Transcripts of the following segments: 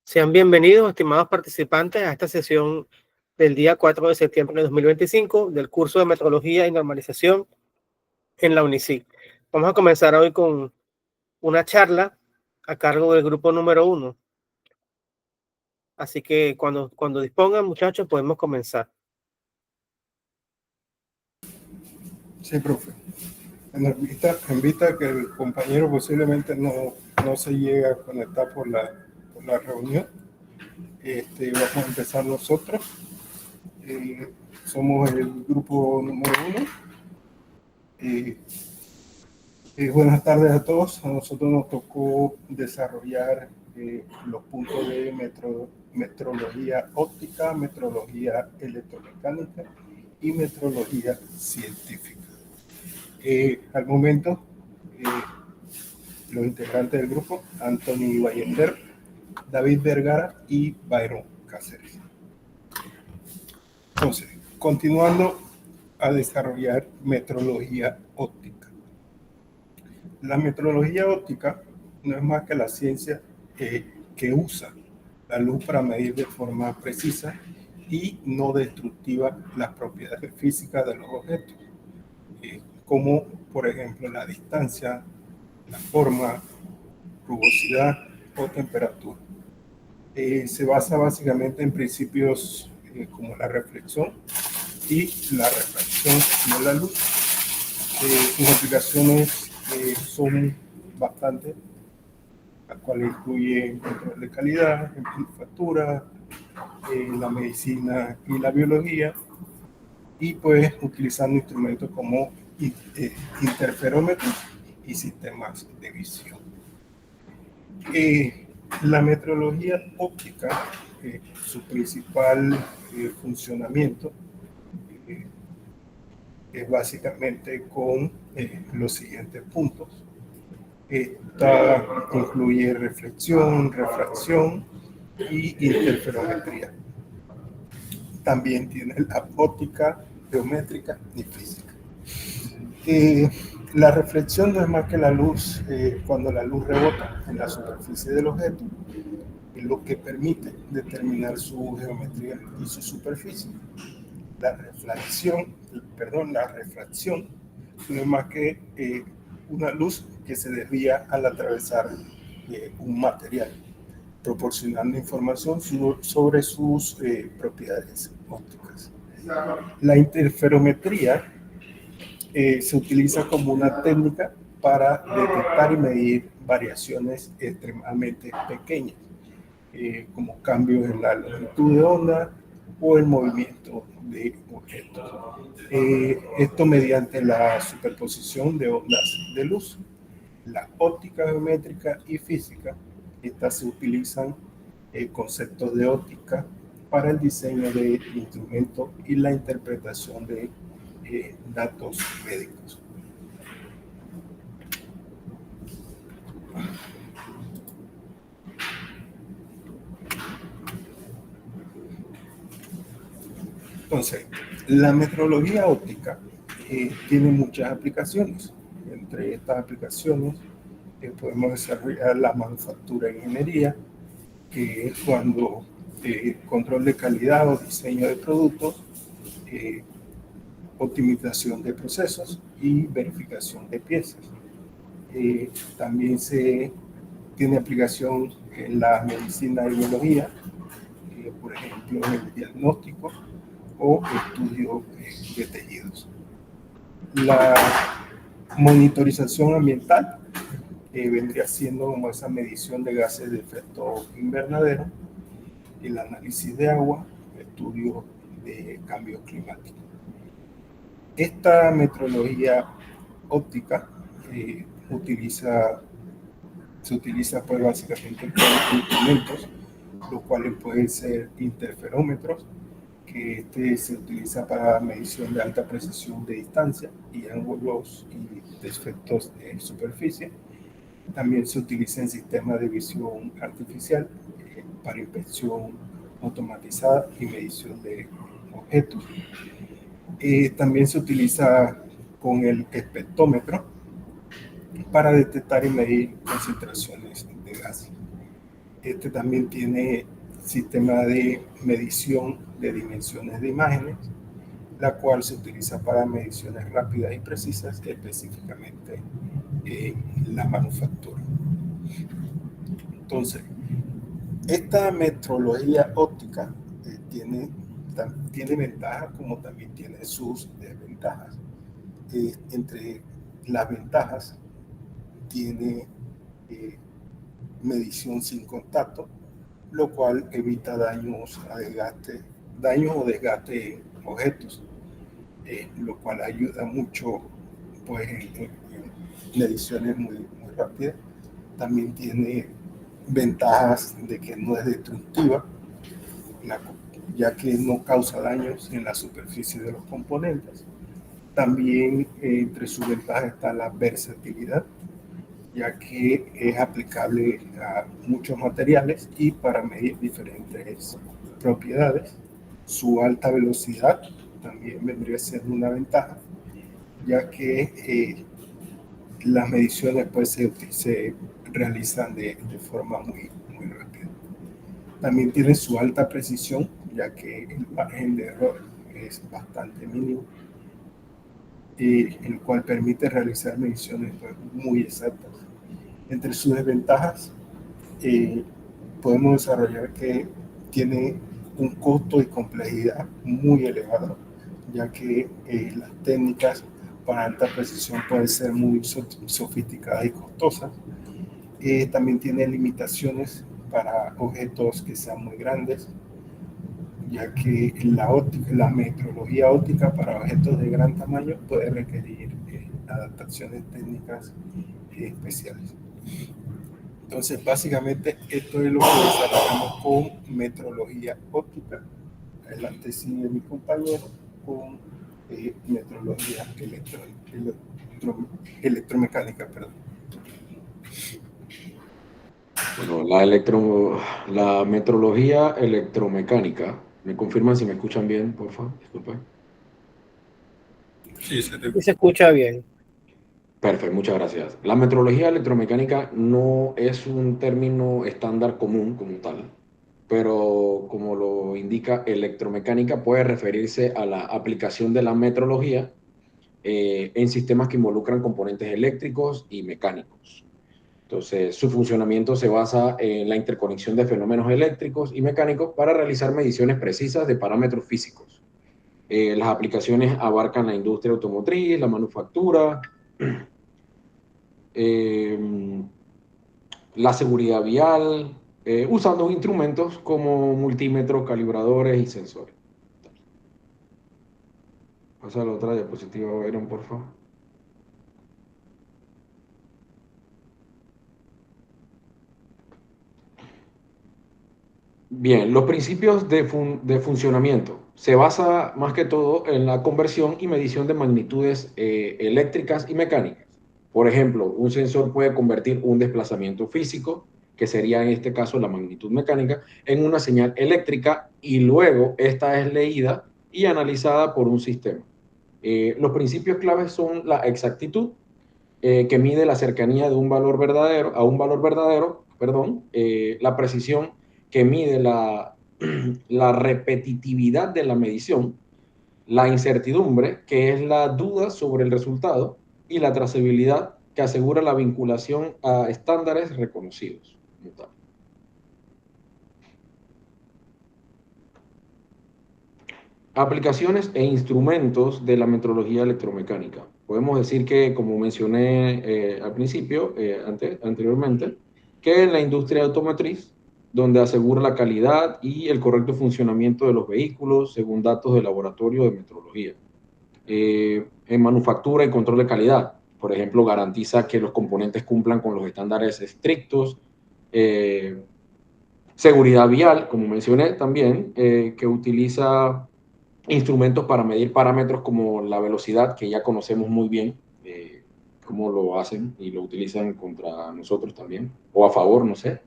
Sean bienvenidos, estimados participantes, a esta sesión del día 4 de septiembre de 2025 del curso de Metrología y Normalización en la UNICIC. Vamos a comenzar hoy con una charla a cargo del grupo número 1. Así que cuando dispongan, muchachos, podemos comenzar. Sí, profe. En vista que el compañero posiblemente no se llega a conectar por la reunión, vamos a empezar nosotros. Somos el grupo número 1. Buenas tardes a todos. A nosotros nos tocó desarrollar los puntos de metrología óptica, metrología electromecánica y metrología científica. Al momento, los integrantes del grupo: Anthony Ballester, David Vergara y Byron Cáceres. Entonces, continuando a desarrollar metrología óptica. La metrología óptica no es más que la ciencia que usa la luz para medir de forma precisa y no destructiva las propiedades físicas de los objetos, como por ejemplo la distancia, la forma, rugosidad o temperatura. Se basa básicamente en principios como la reflexión y la refracción de la luz. Sus aplicaciones son bastantes, las cuales incluyen control de calidad, manufactura, la medicina y la biología, y pues utilizando instrumentos como interferómetros y sistemas de visión. La metrología óptica, su principal funcionamiento es básicamente con los siguientes puntos. Esta incluye reflexión, refracción y interferometría. También tiene la óptica, geométrica y física. La reflexión no es más que la luz, cuando la luz rebota en la superficie del objeto, lo que permite determinar su geometría y su superficie. La refracción no es más que una luz que se desvía al atravesar un material, proporcionando información sobre sus propiedades ópticas. La interferometría se utiliza como una técnica para detectar y medir variaciones extremadamente pequeñas, como cambios en la longitud de onda o el movimiento de objetos. Esto mediante la superposición de ondas de luz. La óptica geométrica y física, estas se utilizan conceptos de óptica para el diseño de instrumentos y la interpretación de datos médicos. Entonces, la metrología óptica tiene muchas aplicaciones. Entre estas aplicaciones podemos desarrollar la manufactura e ingeniería, que es cuando control de calidad o diseño de productos, optimización de procesos y verificación de piezas. También se tiene aplicación en la medicina y biología, por ejemplo, en el diagnóstico o estudio de tejidos. La monitorización ambiental vendría siendo como esa medición de gases de efecto invernadero, el análisis de agua, estudio de cambio climático. Esta metrología óptica se utiliza pues básicamente con instrumentos, los cuales pueden ser interferómetros, que se utiliza para medición de alta precisión de distancia y ángulos y defectos de superficie. También se utiliza en sistemas de visión artificial para inspección automatizada y medición de objetos. También se utiliza con el espectrómetro para detectar y medir concentraciones de gas. Este también tiene sistema de medición de dimensiones de imágenes, la cual se utiliza para mediciones rápidas y precisas, específicamente en la manufactura. Entonces, esta metrología óptica tiene ventajas como también tiene sus desventajas. Entre las ventajas tiene medición sin contacto, lo cual evita daños o desgaste en objetos, lo cual ayuda mucho pues, en mediciones muy rápidas. También tiene ventajas de que no es destructiva, ya que no causa daños en la superficie de los componentes. También entre sus ventajas está la versatilidad, ya que es aplicable a muchos materiales y para medir diferentes propiedades. Su alta velocidad también vendría siendo una ventaja, ya que las mediciones pues, se realizan de forma muy rápida. También tiene su alta precisión, ya que el margen de error es bastante mínimo, el cual permite realizar mediciones pues, muy exactas. Entre sus desventajas, podemos desarrollar que tiene un costo y complejidad muy elevado, ya que las técnicas para alta precisión pueden ser muy sofisticadas y costosas. También tiene limitaciones para objetos que sean muy grandes, ya que la metrología óptica para objetos de gran tamaño puede requerir adaptaciones técnicas especiales. Entonces, básicamente, esto es lo que desarrollamos con metrología óptica. Adelante sigue mi compañero con metrología electromecánica. Perdón. Bueno, la metrología electromecánica. ¿Me confirman si me escuchan bien, por favor? Disculpe. Sí, Se escucha bien. Perfecto, muchas gracias. La metrología electromecánica no es un término estándar común como tal, pero como lo indica electromecánica, puede referirse a la aplicación de la metrología en sistemas que involucran componentes eléctricos y mecánicos. Entonces, su funcionamiento se basa en la interconexión de fenómenos eléctricos y mecánicos para realizar mediciones precisas de parámetros físicos. Las aplicaciones abarcan la industria automotriz, la manufactura, la seguridad vial, usando instrumentos como multímetros, calibradores y sensores. Pasa a la otra diapositiva, Byron, por favor. Bien, los principios de funcionamiento se basa más que todo en la conversión y medición de magnitudes eléctricas y mecánicas. Por ejemplo, un sensor puede convertir un desplazamiento físico, que sería en este caso la magnitud mecánica, en una señal eléctrica y luego esta es leída y analizada por un sistema. Los principios claves son la exactitud, que mide la cercanía de un valor verdadero a un valor verdadero, la precisión, que mide la repetitividad de la medición, la incertidumbre, que es la duda sobre el resultado, y la trazabilidad, que asegura la vinculación a estándares reconocidos. Aplicaciones e instrumentos de la metrología electromecánica. Podemos decir que, como mencioné al principio, anteriormente, que en la industria automotriz, donde asegura la calidad y el correcto funcionamiento de los vehículos según datos del laboratorio de metrología. En manufactura y control de calidad, por ejemplo, garantiza que los componentes cumplan con los estándares estrictos. Seguridad vial, como mencioné también, que utiliza instrumentos para medir parámetros como la velocidad, que ya conocemos muy bien cómo lo hacen y lo utilizan contra nosotros también, o a favor, no sé.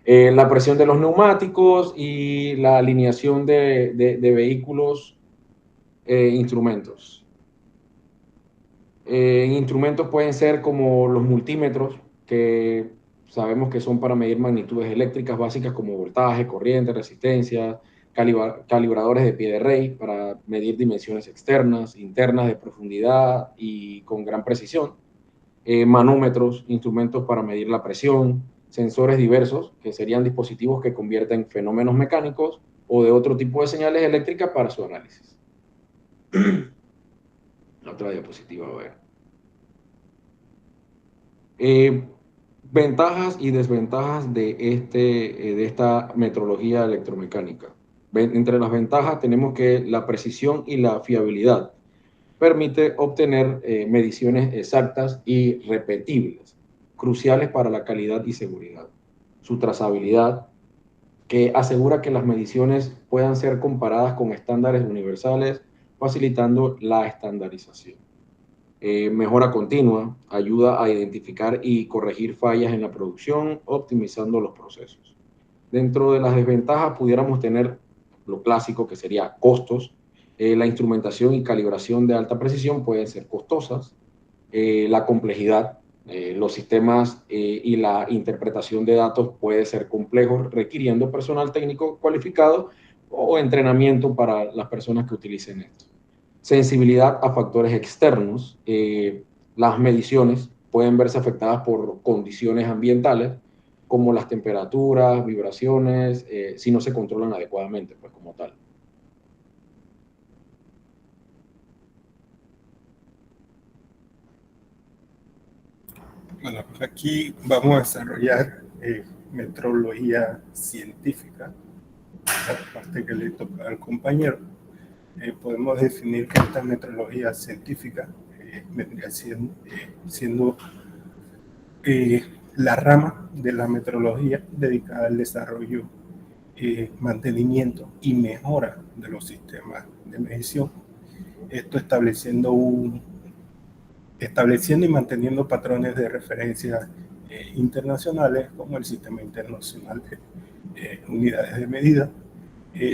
La presión de los neumáticos y la alineación de vehículos, instrumentos. Instrumentos pueden ser como los multímetros, que sabemos que son para medir magnitudes eléctricas básicas como voltaje, corriente, resistencia, calibradores de pie de rey para medir dimensiones externas, internas de profundidad y con gran precisión, manómetros, instrumentos para medir la presión, sensores diversos, que serían dispositivos que convierten fenómenos mecánicos o de otro tipo de señales eléctricas para su análisis. Otra diapositiva, a ver. Ventajas y desventajas de esta metrología electromecánica. Entre las ventajas tenemos que la precisión y la fiabilidad permite obtener mediciones exactas y repetibles, cruciales para la calidad y seguridad. Su trazabilidad, que asegura que las mediciones puedan ser comparadas con estándares universales, facilitando la estandarización. Mejora continua, ayuda a identificar y corregir fallas en la producción, optimizando los procesos. Dentro de las desventajas pudiéramos tener lo clásico, que sería costos. La instrumentación y calibración de alta precisión pueden ser costosas. La complejidad, los sistemas y la interpretación de datos puede ser complejo, requiriendo personal técnico cualificado o entrenamiento para las personas que utilicen esto. Sensibilidad a factores externos. Las mediciones pueden verse afectadas por condiciones ambientales, como las temperaturas, vibraciones, si no se controlan adecuadamente, pues como tal. Bueno, pues aquí vamos a desarrollar metrología científica, la parte que le toca al compañero. Podemos definir que esta metrología científica vendría siendo la rama de la metrología dedicada al desarrollo, mantenimiento y mejora de los sistemas de medición. Esto estableciendo y manteniendo patrones de referencia internacionales como el Sistema Internacional de Unidades de Medida.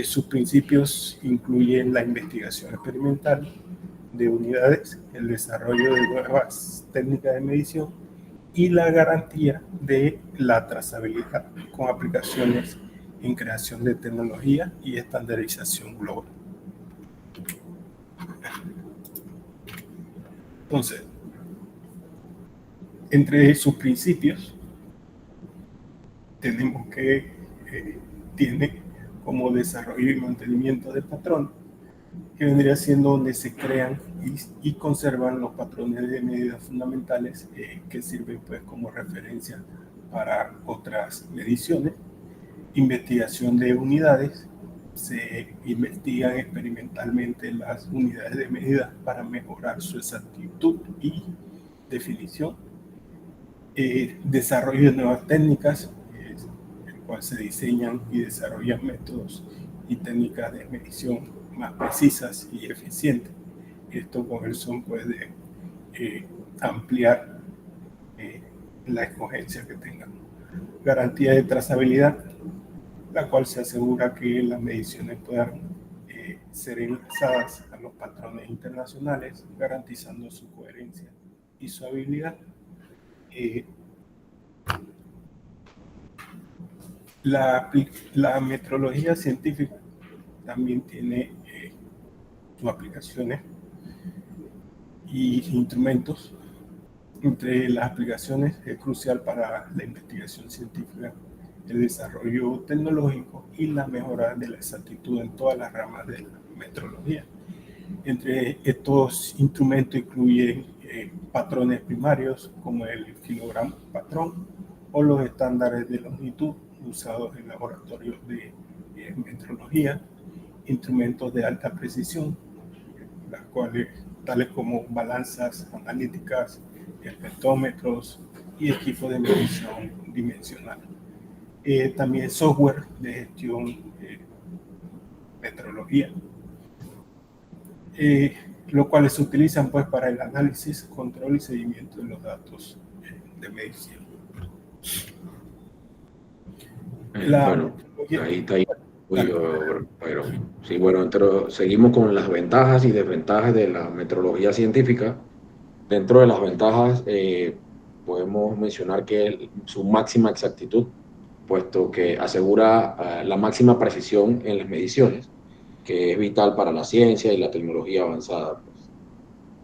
Sus principios incluyen la investigación experimental de unidades, el desarrollo de nuevas técnicas de medición y la garantía de la trazabilidad con aplicaciones en creación de tecnología y estandarización global. Entonces, entre sus principios tenemos que tiene como desarrollo y mantenimiento de patrón, que vendría siendo donde se crean y conservan los patrones de medidas fundamentales que sirven pues como referencia para otras mediciones. Investigación de unidades, se investigan experimentalmente las unidades de medida para mejorar su exactitud y definición. Desarrollo de nuevas técnicas, en el cual se diseñan y desarrollan métodos y técnicas de medición más precisas y eficientes. Esto con el son puede ampliar la escogencia que tengan. Garantía de trazabilidad, la cual se asegura que las mediciones puedan ser enlazadas a los patrones internacionales, garantizando su coherencia y su habilidad. La metrología científica también tiene sus aplicaciones y instrumentos. Entre las aplicaciones es crucial para la investigación científica, el desarrollo tecnológico y la mejora de la exactitud en todas las ramas de la metrología. Entre estos instrumentos incluyen patrones primarios como el kilogramo patrón o los estándares de longitud usados en laboratorios de metrología, instrumentos de alta precisión, las cuales, tales como balanzas analíticas, espectrómetros y equipos de medición dimensional. También software de gestión metrología, los cuales se utilizan pues para el análisis, control y seguimiento de los datos de medición. Bueno, ahí está ahí. Pero sí, bueno, seguimos con las ventajas y desventajas de la metrología científica. Dentro de las ventajas podemos mencionar que es su máxima exactitud, puesto que asegura la máxima precisión en las mediciones, que es vital para la ciencia y la tecnología avanzada. Pues.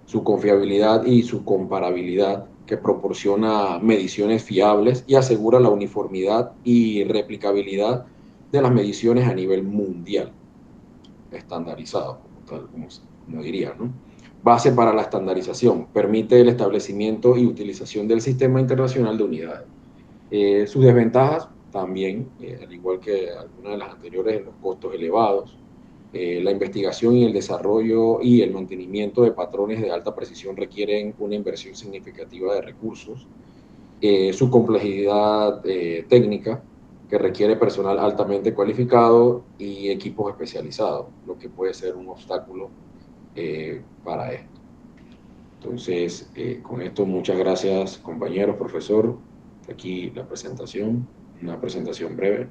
Su confiabilidad y su comparabilidad, que proporciona mediciones fiables y asegura la uniformidad y replicabilidad de las mediciones a nivel mundial, estandarizado, como diría, ¿no? Base para la estandarización, permite el establecimiento y utilización del sistema internacional de unidades. Sus desventajas también, al igual que algunas de las anteriores, los costos elevados, la investigación y el desarrollo y el mantenimiento de patrones de alta precisión requieren una inversión significativa de recursos, su complejidad técnica, que requiere personal altamente cualificado y equipos especializados, lo que puede ser un obstáculo para esto. Entonces, con esto, muchas gracias, compañeros, profesor. Aquí la presentación, una presentación breve.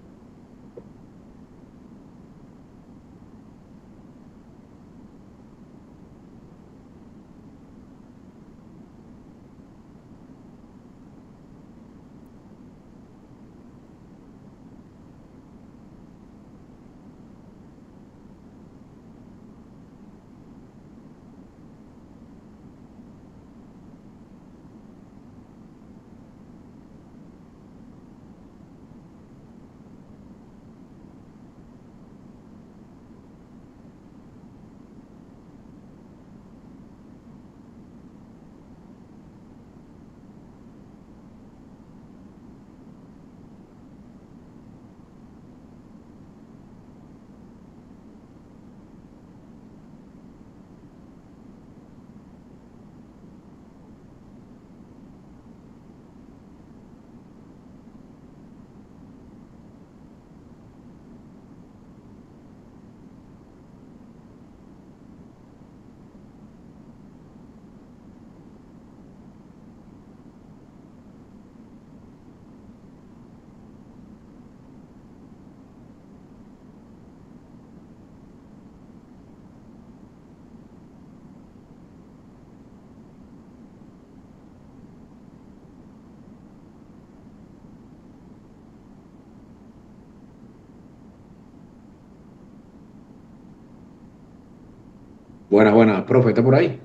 Buenas, buenas, profe, ¿está por ahí?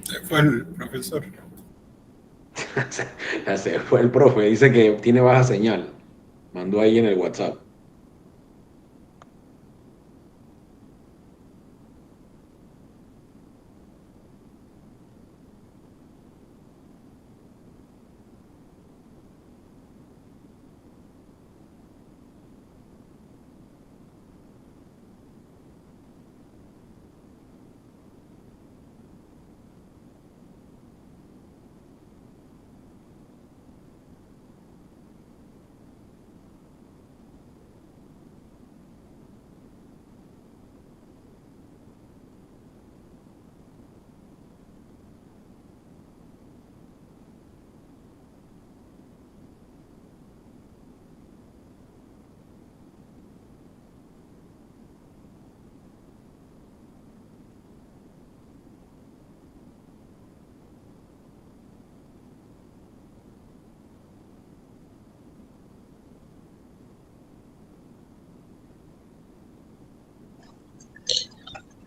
Se fue el profesor. Se fue el profe, dice que tiene baja señal. Mandó ahí en el WhatsApp.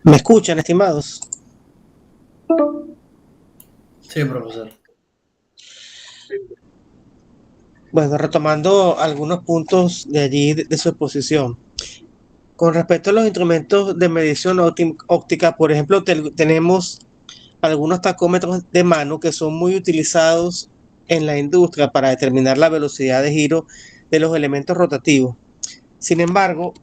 ¿Me escuchan, estimados? Sí, profesor. Bueno, retomando algunos puntos de allí de su exposición. Con respecto a los instrumentos de medición óptica, por ejemplo, tenemos algunos tacómetros de mano que son muy utilizados en la industria para determinar la velocidad de giro de los elementos rotativos. Sin embargo,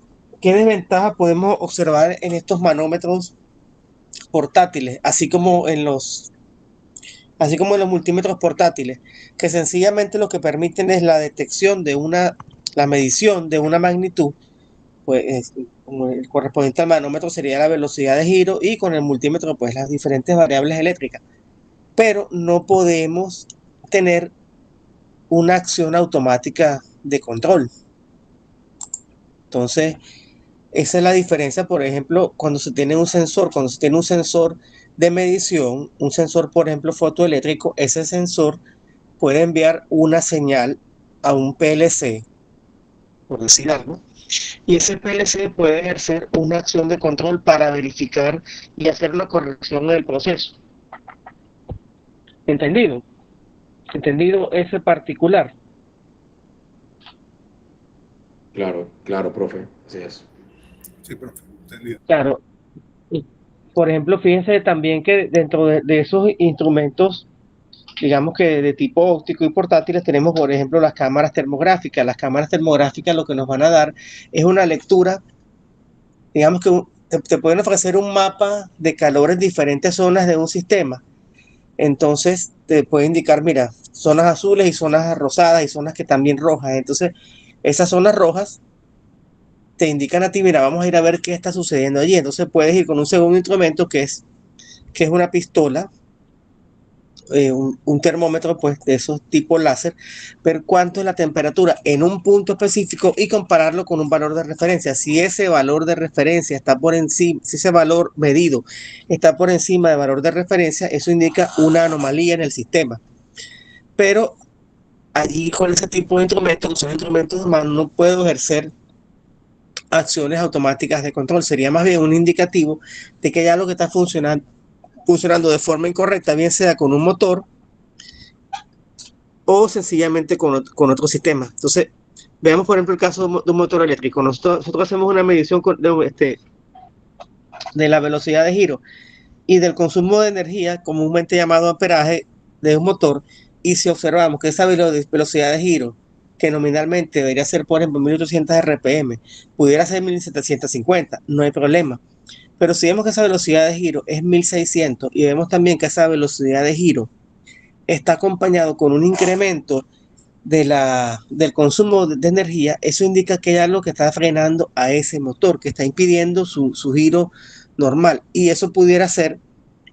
¿qué desventajas podemos observar en estos manómetros portátiles, así como en los multímetros portátiles, que sencillamente lo que permiten es la detección la medición de una magnitud, pues como el correspondiente al manómetro sería la velocidad de giro y con el multímetro pues las diferentes variables eléctricas. Pero no podemos tener una acción automática de control. Entonces, esa es la diferencia, por ejemplo, cuando se tiene un sensor de medición, un sensor, por ejemplo, fotoeléctrico, ese sensor puede enviar una señal a un PLC, por decir algo, y ese PLC puede ejercer una acción de control para verificar y hacer una corrección del proceso. ¿Entendido? ¿Entendido ese particular? Claro, profe, así es. Sí, profe, entendido. Claro. Por ejemplo, fíjense también que dentro de esos instrumentos, digamos que de tipo óptico y portátiles, tenemos, por ejemplo, las cámaras termográficas. Las cámaras termográficas lo que nos van a dar es una lectura, digamos que te pueden ofrecer un mapa de calor en diferentes zonas de un sistema. Entonces, te puede indicar, mira, zonas azules y zonas rosadas y zonas que también rojas. Entonces, esas zonas rojas te indican a ti, mira, vamos a ir a ver qué está sucediendo allí. Entonces, puedes ir con un segundo instrumento que es una pistola, un termómetro pues de esos tipos láser, ver cuánto es la temperatura en un punto específico y compararlo con un valor de referencia. Si ese valor de referencia está por encima, si ese valor medido está por encima del valor de referencia, eso indica una anomalía en el sistema. Pero allí con ese tipo de instrumentos, son instrumentos humanos, no puedo ejercer acciones automáticas de control. Sería más bien un indicativo de que ya lo que está funcionando de forma incorrecta, bien sea con un motor o sencillamente con otro sistema. Entonces, veamos por ejemplo el caso de un motor eléctrico. Nosotros hacemos una medición de la velocidad de giro y del consumo de energía, comúnmente llamado amperaje, de un motor, y si observamos que esa velocidad de giro, que nominalmente debería ser, por ejemplo, 1800 RPM, pudiera ser 1750, no hay problema. Pero si vemos que esa velocidad de giro es 1600 y vemos también que esa velocidad de giro está acompañado con un incremento del consumo de energía, eso indica que hay algo que está frenando a ese motor, que está impidiendo su giro normal. Y eso pudiera ser,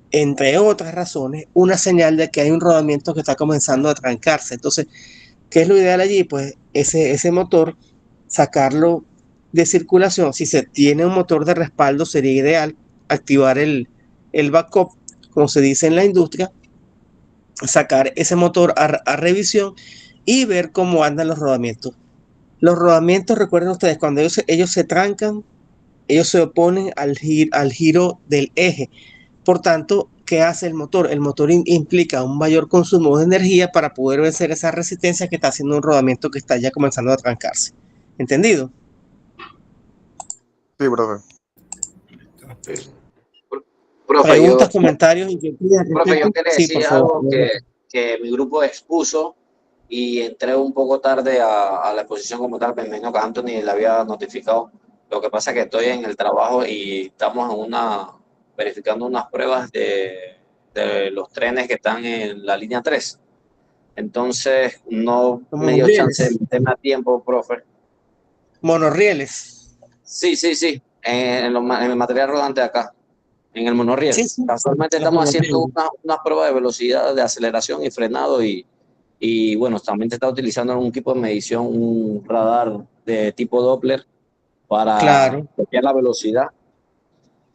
entre otras razones, una señal de que hay un rodamiento que está comenzando a trancarse. Entonces, ¿qué es lo ideal allí? Pues ese motor, sacarlo de circulación. Si se tiene un motor de respaldo, sería ideal activar el backup, como se dice en la industria, sacar ese motor a revisión y ver cómo andan los rodamientos. Los rodamientos, recuerden ustedes, cuando ellos se trancan, ellos se oponen al giro del eje. Por tanto, ¿qué hace el motor? El motor implica un mayor consumo de energía para poder vencer esa resistencia que está haciendo un rodamiento que está ya comenzando a trancarse. ¿Entendido? Sí, profe. Sí. Profe, Preguntas, comentarios, inquietudes. profe, yo quería Sí, por decir favor. algo que mi grupo expuso y entré un poco tarde a la exposición como tal, me imagino que Anthony le había notificado. Lo que pasa es que estoy en el trabajo y estamos verificando unas pruebas de los trenes que están en la línea 3. Entonces, no me dio chance de meterme a tiempo, profe. Monorrieles. Sí, en el material rodante de acá, en el monorriel. Sí, sí. Casualmente estamos haciendo unas pruebas de velocidad, de aceleración y frenado y bueno, también se está utilizando un equipo de medición, un radar de tipo Doppler para copiar la velocidad.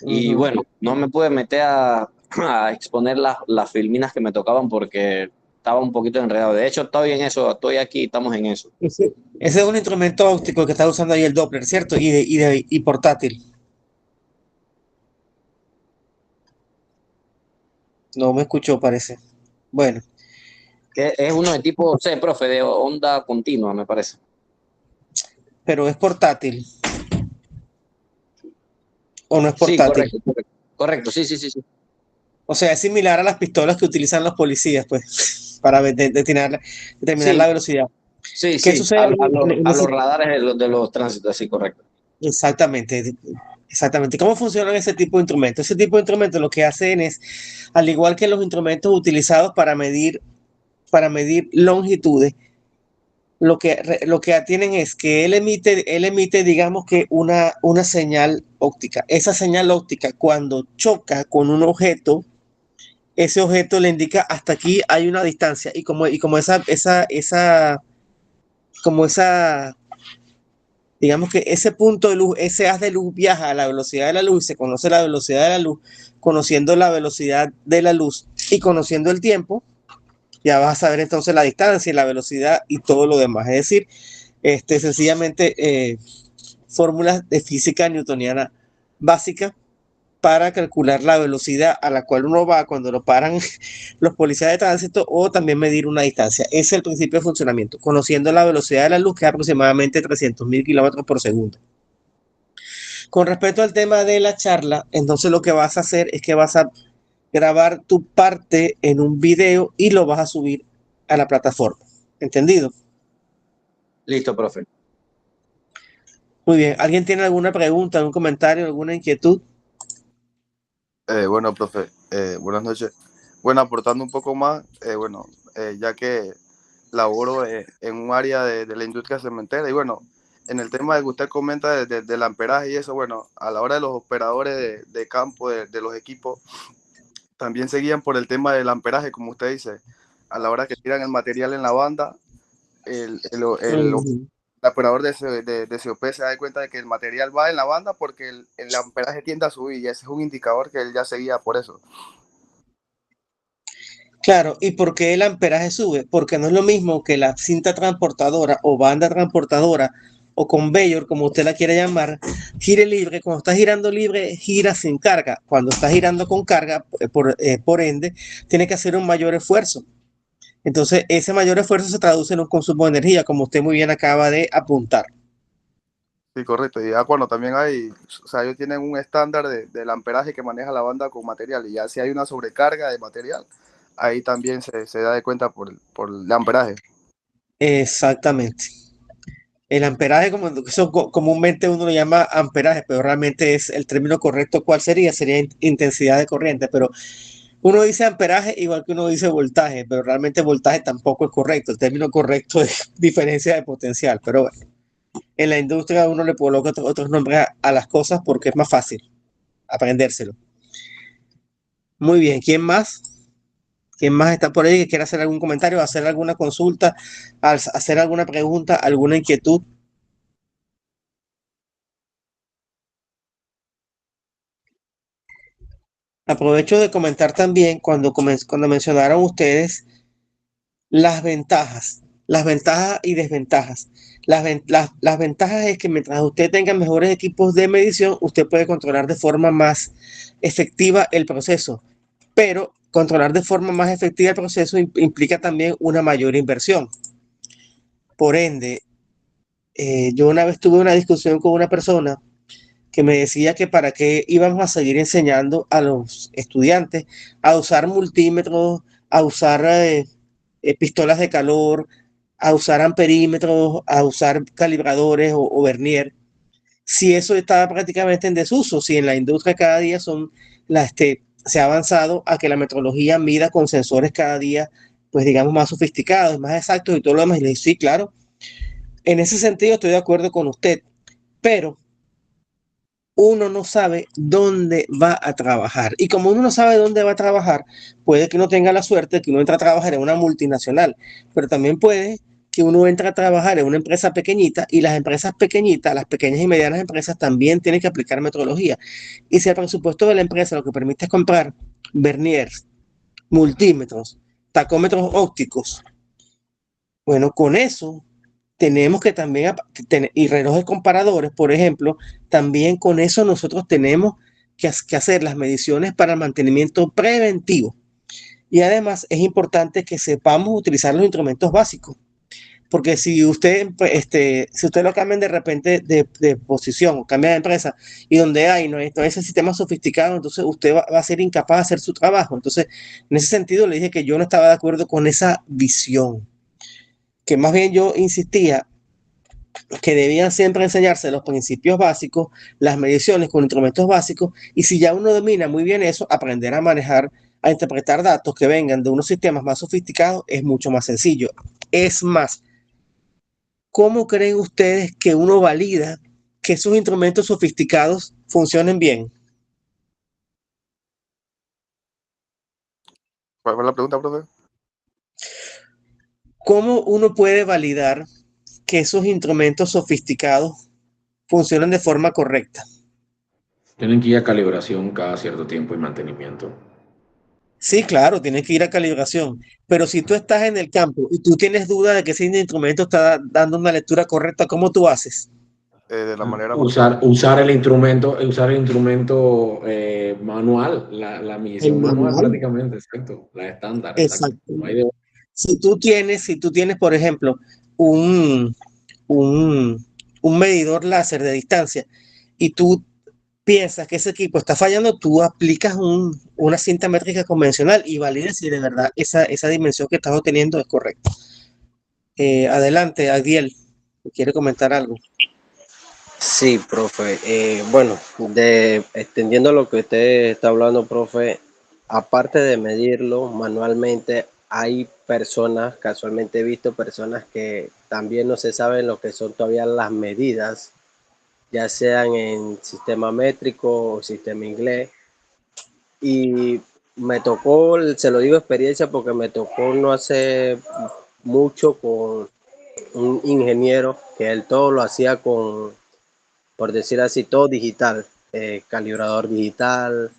Y bueno, no me pude meter a exponer las filminas que me tocaban porque estaba un poquito enredado. De hecho, estoy en eso, estoy aquí, estamos en eso. Ese es un instrumento óptico que está usando ahí el Doppler, ¿cierto? Y portátil. No me escuchó, parece. Bueno. Que es uno de tipo C, profe, de onda continua, me parece. Pero es portátil. ¿O no es portátil? Sí, correcto, sí. O sea, es similar a las pistolas que utilizan los policías, pues, para determinar la velocidad. Sí, ¿Qué sucede a los radares de los tránsitos, sí, correcto. Exactamente. Exactamente. ¿Cómo funcionan ese tipo de instrumentos? Ese tipo de instrumentos lo que hacen es, al igual que los instrumentos utilizados para medir longitudes, lo que tienen es que él emite, digamos que una señal óptica. Esa señal óptica, cuando choca con un objeto, ese objeto le indica hasta aquí hay una distancia. Y como esa, digamos que ese punto de luz, ese haz de luz viaja a la velocidad de la luz y se conoce la velocidad de la luz, conociendo la velocidad de la luz y conociendo el tiempo, ya vas a saber entonces la distancia y la velocidad y todo lo demás. Es decir, sencillamente fórmulas de física newtoniana básica para calcular la velocidad a la cual uno va cuando lo paran los policías de tránsito o también medir una distancia. Ese es el principio de funcionamiento, conociendo la velocidad de la luz, que es aproximadamente 300.000 kilómetros por segundo. Con respecto al tema de la charla, entonces lo que vas a hacer es que vas a grabar tu parte en un video y lo vas a subir a la plataforma. ¿Entendido? Listo, profe. Muy bien. ¿Alguien tiene alguna pregunta, algún comentario, alguna inquietud? Bueno, profe, buenas noches. Bueno, aportando un poco más, ya que laboro en un área de la industria cementera y bueno, en el tema de que usted comenta del amperaje y eso, bueno, a la hora de los operadores de campo, de los equipos, también seguían por el tema del amperaje, como usted dice, a la hora que tiran el material en la banda, el operador de COP se da cuenta de que el material va en la banda porque el amperaje tiende a subir y ese es un indicador que él ya seguía por eso. Claro, ¿y por qué el amperaje sube? Porque no es lo mismo que la cinta transportadora o banda transportadora o conveyor, como usted la quiera llamar, gire libre. Cuando está girando libre, gira sin carga. Cuando está girando con carga, por ende, tiene que hacer un mayor esfuerzo. Entonces, ese mayor esfuerzo se traduce en un consumo de energía, como usted muy bien acaba de apuntar. Sí, correcto. Y ya cuando también hay, o sea, ellos tienen un estándar del amperaje que maneja la banda con material y ya si hay una sobrecarga de material, ahí también se da de cuenta por el amperaje. Exactamente. El amperaje, eso comúnmente uno lo llama amperaje, pero realmente es el término correcto. ¿Cuál sería? Sería intensidad de corriente, pero uno dice amperaje igual que uno dice voltaje, pero realmente voltaje tampoco es correcto. El término correcto es diferencia de potencial, pero bueno, en la industria uno le coloca otros nombres a las cosas porque es más fácil aprendérselo. Muy bien, ¿quién más? ¿Quién más está por ahí que quiera hacer algún comentario, hacer alguna consulta, hacer alguna pregunta, alguna inquietud? Aprovecho de comentar también cuando mencionaron ustedes las ventajas y desventajas. Las ventajas es que mientras usted tenga mejores equipos de medición, usted puede controlar de forma más efectiva el proceso, pero controlar de forma más efectiva el proceso implica también una mayor inversión. Por ende, yo una vez tuve una discusión con una persona que me decía que para qué íbamos a seguir enseñando a los estudiantes a usar multímetros, a usar pistolas de calor, a usar amperímetros, a usar calibradores o vernier, si eso está prácticamente en desuso, si en la industria cada día se ha avanzado a que la metrología mida con sensores cada día, pues digamos, más sofisticados, más exactos y todo lo demás. Y le dije, sí, claro, en ese sentido estoy de acuerdo con usted, pero uno no sabe dónde va a trabajar. Y como uno no sabe dónde va a trabajar, puede que uno tenga la suerte de que uno entre a trabajar en una multinacional, pero también puede que uno entre a trabajar en una empresa pequeñita y las empresas pequeñitas, las pequeñas y medianas empresas también tienen que aplicar metrología. Y si el presupuesto de la empresa lo que permite es comprar verniers, multímetros, tacómetros ópticos, bueno, con eso tenemos que también, y relojes comparadores, por ejemplo, también con eso nosotros tenemos que hacer las mediciones para el mantenimiento preventivo. Y además es importante que sepamos utilizar los instrumentos básicos, porque si usted lo cambian de repente de posición o cambia de empresa y donde no hay ese sistema sofisticado, entonces usted va a ser incapaz de hacer su trabajo. Entonces, en ese sentido le dije que yo no estaba de acuerdo con esa visión, que más bien yo insistía que debían siempre enseñarse los principios básicos, las mediciones con instrumentos básicos, y si ya uno domina muy bien eso, aprender a manejar, a interpretar datos que vengan de unos sistemas más sofisticados es mucho más sencillo. Es más, ¿cómo creen ustedes que uno valida que esos instrumentos sofisticados funcionen bien? ¿Cuál fue la pregunta, profe? ¿Cómo uno puede validar que esos instrumentos sofisticados funcionen de forma correcta? Tienen que ir a calibración cada cierto tiempo y mantenimiento. Sí, claro, tienes que ir a calibración, pero si tú estás en el campo y tú tienes duda de que ese instrumento está dando una lectura correcta, ¿cómo tú haces? De la manera Usar el instrumento, manual, la El medición manual manual. prácticamente, exacto, la estándar, exacto. Exacto. No hay de... Si tú tienes, por ejemplo, un, un, un medidor láser de distancia y tú piensas que ese equipo está fallando, tú aplicas una cinta métrica convencional y validas si de verdad esa dimensión que estás obteniendo es correcta. Adelante, Adiel, ¿quiere comentar algo? Sí, profe. Bueno, extendiendo lo que usted está hablando, profe, aparte de medirlo manualmente, hay personas, casualmente he visto personas que también no se saben lo que son todavía las medidas, ya sean en sistema métrico o sistema inglés. Y me tocó, se lo digo experiencia porque me tocó no hace mucho con un ingeniero que él todo lo hacía con, por decir así, todo digital, calibrador digital,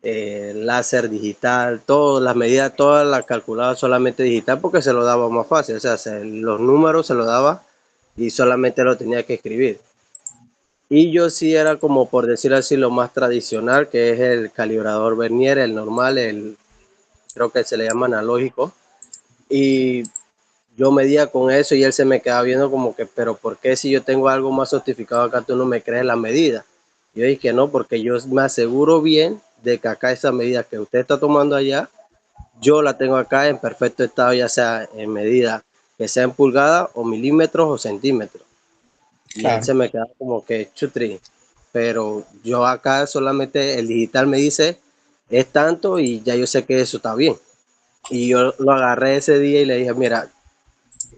láser digital, todas las medidas, todas las calculaba solamente digital porque se lo daba más fácil, o sea, los números se lo daba y solamente lo tenía que escribir. Y yo sí era como, por decir así, lo más tradicional, que es el calibrador Vernier, el normal, creo que se le llama analógico. Y yo medía con eso y él se me quedaba viendo como que, pero ¿por qué si yo tengo algo más certificado acá tú no me crees la medida? Yo dije que no, porque yo me aseguro bien de que acá esa medida que usted está tomando allá, yo la tengo acá en perfecto estado, ya sea en medida que sea en pulgadas o milímetros o centímetros. Y él Claro. se me quedaba como que chutri, pero yo acá solamente el digital me dice es tanto y ya yo sé que eso está bien. Y yo lo agarré ese día y le dije, mira,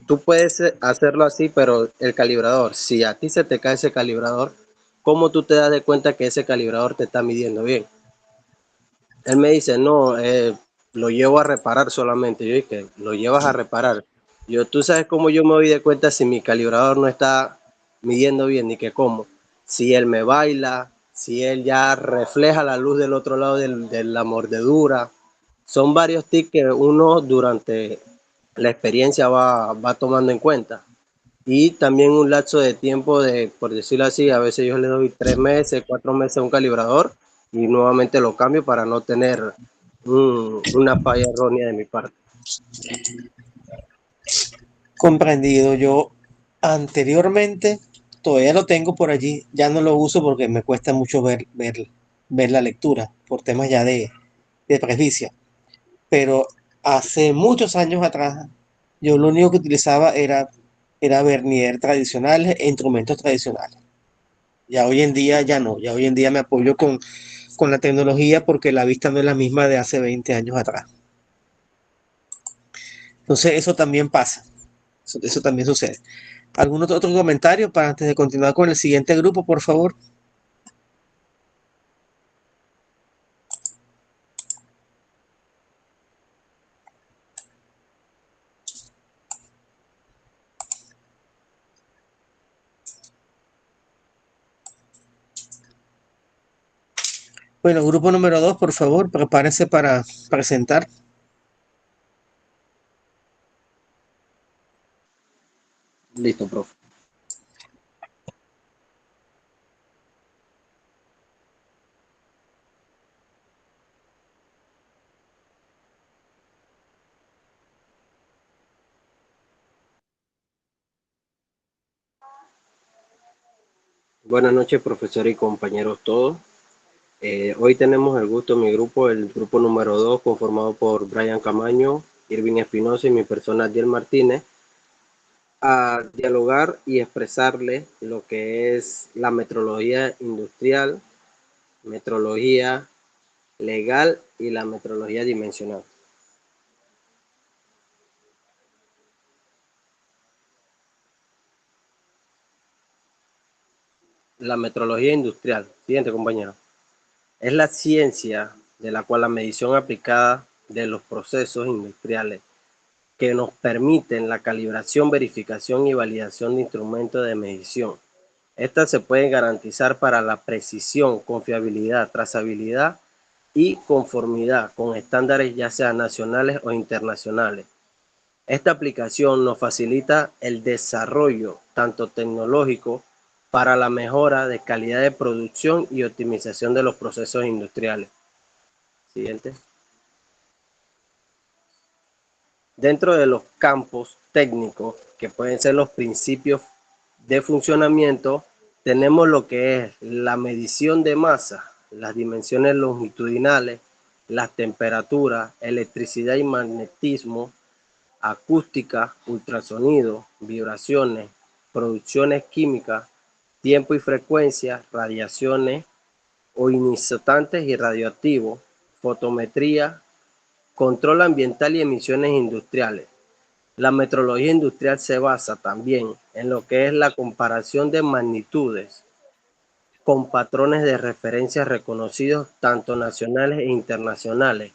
tú puedes hacerlo así, pero el calibrador, si a ti se te cae ese calibrador, ¿cómo tú te das de cuenta que ese calibrador te está midiendo bien? Él me dice, no, lo llevo a reparar solamente. Yo dije, lo llevas a reparar. Yo, tú sabes cómo yo me doy de cuenta si mi calibrador no está midiendo bien, ni que cómo. Si él me baila, si él ya refleja la luz del otro lado de la mordedura. Son varios tips que uno durante la experiencia va tomando en cuenta. Y también un lapso de tiempo de, por decirlo así, a veces yo le doy 3 meses, 4 meses a un calibrador y nuevamente lo cambio para no tener una falla errónea de mi parte. Comprendido. Yo anteriormente, todavía lo tengo por allí, ya no lo uso porque me cuesta mucho ver la lectura por temas ya de presbicia. Pero hace muchos años atrás, yo lo único que utilizaba era vernier tradicionales e instrumentos tradicionales. Ya hoy en día ya no, ya hoy en día me apoyo con la tecnología porque la vista no es la misma de hace 20 años atrás. Entonces eso también pasa, eso también sucede. ¿Algún otro comentario para antes de continuar con el siguiente grupo, por favor? Bueno, grupo número 2, por favor, prepárense para presentar. Listo, profe. Buenas noches, profesor y compañeros todos. Hoy tenemos el gusto, mi grupo, el grupo número 2, conformado por Brian Camaño, Irving Espinosa y mi persona, Adiel Martínez, a dialogar y expresarle lo que es la metrología industrial, metrología legal y la metrología dimensional. La metrología industrial, siguiente compañero, es la ciencia de la cual la medición aplicada de los procesos industriales que nos permiten la calibración, verificación y validación de instrumentos de medición. Estas se pueden garantizar para la precisión, confiabilidad, trazabilidad y conformidad con estándares ya sean nacionales o internacionales. Esta aplicación nos facilita el desarrollo tanto tecnológico para la mejora de calidad de producción y optimización de los procesos industriales. Siguiente. Dentro de los campos técnicos, que pueden ser los principios de funcionamiento, tenemos lo que es la medición de masa, las dimensiones longitudinales, las temperaturas, electricidad y magnetismo, acústica, ultrasonido, vibraciones, producciones químicas, tiempo y frecuencia, radiaciones ionizantes y radioactivos, fotometría, control ambiental y emisiones industriales. La metrología industrial se basa también en lo que es la comparación de magnitudes con patrones de referencia reconocidos tanto nacionales e internacionales.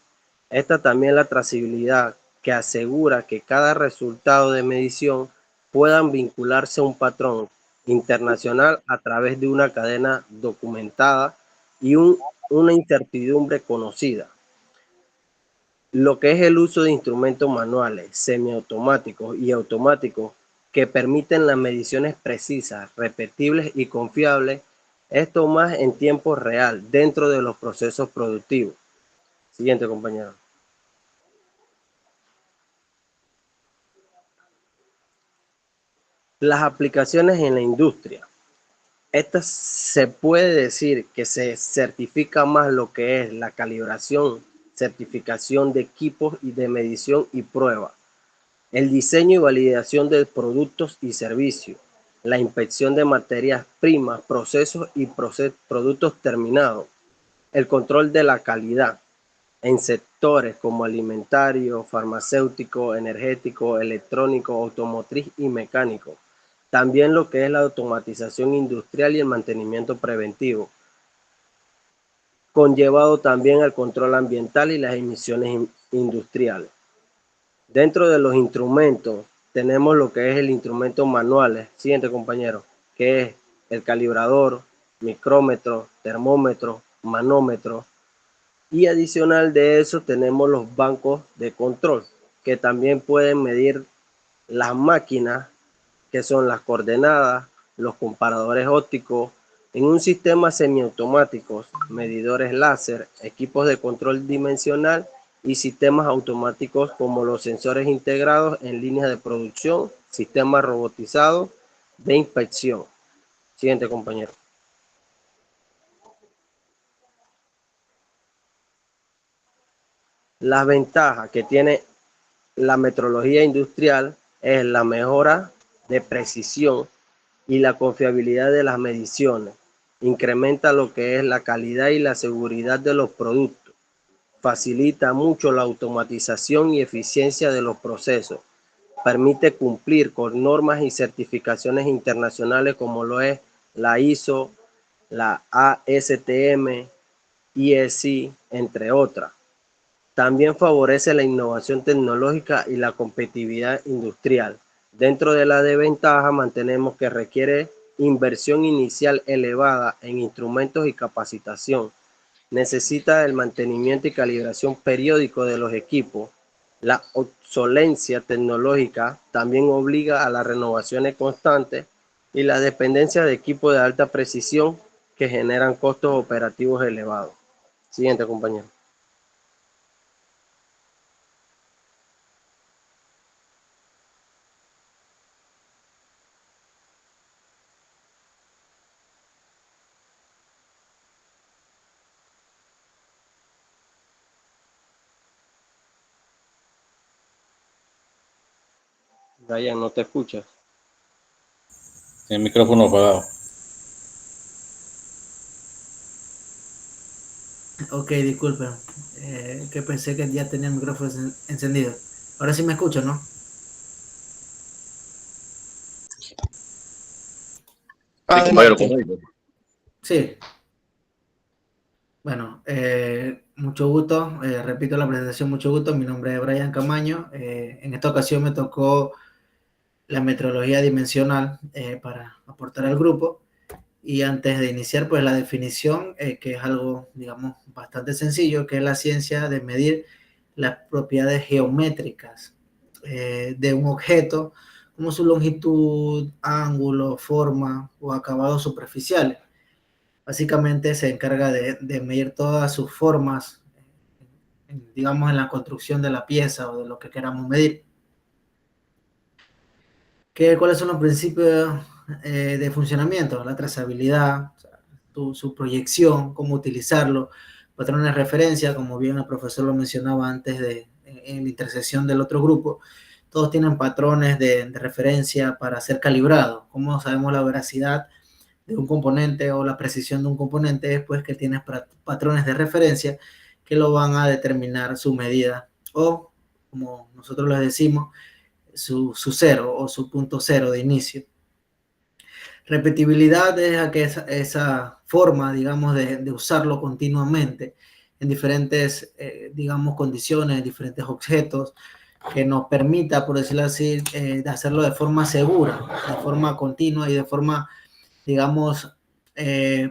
Esta también la trazabilidad que asegura que cada resultado de medición puedan vincularse a un patrón internacional a través de una cadena documentada y una incertidumbre conocida. Lo que es el uso de instrumentos manuales, semiautomáticos y automáticos que permiten las mediciones precisas, repetibles y confiables, esto más en tiempo real dentro de los procesos productivos. Siguiente, compañero. Las aplicaciones en la industria. Estas se puede decir que se certifica más lo que es la calibración, certificación de equipos y de medición y prueba, el diseño y validación de productos y servicios, la inspección de materias primas, procesos y productos terminados, el control de la calidad en sectores como alimentario, farmacéutico, energético, electrónico, automotriz y mecánico. También lo que es la automatización industrial y el mantenimiento preventivo, conllevado también al control ambiental y las emisiones industriales. Dentro de los instrumentos tenemos lo que es el instrumento manuales, siguiente compañero, que es el calibrador, micrómetro, termómetro, manómetro, y adicional de eso tenemos los bancos de control, que también pueden medir las máquinas, que son las coordenadas, los comparadores ópticos, en un sistema semiautomáticos, medidores láser, equipos de control dimensional y sistemas automáticos como los sensores integrados en líneas de producción, sistemas robotizados de inspección. Siguiente, compañero. Las ventajas que tiene la metrología industrial es la mejora de precisión y la confiabilidad de las mediciones. Incrementa lo que es la calidad y la seguridad de los productos. Facilita mucho la automatización y eficiencia de los procesos. Permite cumplir con normas y certificaciones internacionales como lo es la ISO, la ASTM, IEC, entre otras. También favorece la innovación tecnológica y la competitividad industrial. Dentro de la desventaja mantenemos que requiere inversión inicial elevada en instrumentos y capacitación. Necesita el mantenimiento y calibración periódico de los equipos. La obsolencia tecnológica también obliga a las renovaciones constantes y la dependencia de equipos de alta precisión que generan costos operativos elevados. Siguiente, compañero. Brian, no te escuchas. Tiene el micrófono apagado. Ok, disculpen, que pensé que ya tenía el micrófono encendido. Ahora sí me escuchan, ¿no? Adelante. Sí. Bueno, mucho gusto. Repito la presentación, mucho gusto. Mi nombre es Brian Camaño. En esta ocasión me tocó la metrología dimensional para aportar al grupo. Y antes de iniciar, pues la definición, que es algo, digamos, bastante sencillo, que es la ciencia de medir las propiedades geométricas de un objeto, como su longitud, ángulo, forma o acabados superficiales. Básicamente se encarga de medir todas sus formas, digamos, en la construcción de la pieza o de lo que queramos medir. ¿Cuáles son los principios de funcionamiento? La trazabilidad, o sea, su proyección, cómo utilizarlo, patrones de referencia, como bien el profesor lo mencionaba antes en la intersección del otro grupo. Todos tienen patrones de referencia para ser calibrados. ¿Cómo sabemos la veracidad de un componente o la precisión de un componente? Es pues que tienes patrones de referencia que lo van a determinar su medida, o como nosotros les decimos, su cero o su punto cero de inicio. Repetibilidad es que esa forma, digamos, de usarlo continuamente en diferentes, digamos, condiciones, diferentes objetos, que nos permita, por decirlo así, de hacerlo de forma segura, de forma continua y de forma, digamos,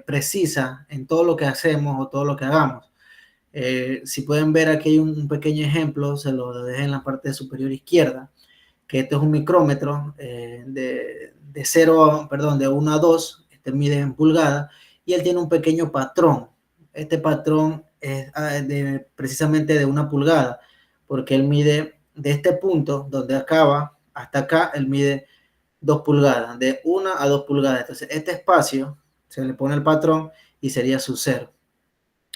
precisa en todo lo que hacemos o todo lo que hagamos. Si pueden ver, aquí hay un pequeño ejemplo, se lo dejé en la parte superior izquierda, que este es un micrómetro de 1 a 2, este mide en pulgadas, y él tiene un pequeño patrón. Este patrón es precisamente de 1 pulgada, porque él mide de este punto donde acaba hasta acá, él mide 2 pulgadas, de 1 a 2 pulgadas. Entonces, este espacio se le pone el patrón y sería su cero.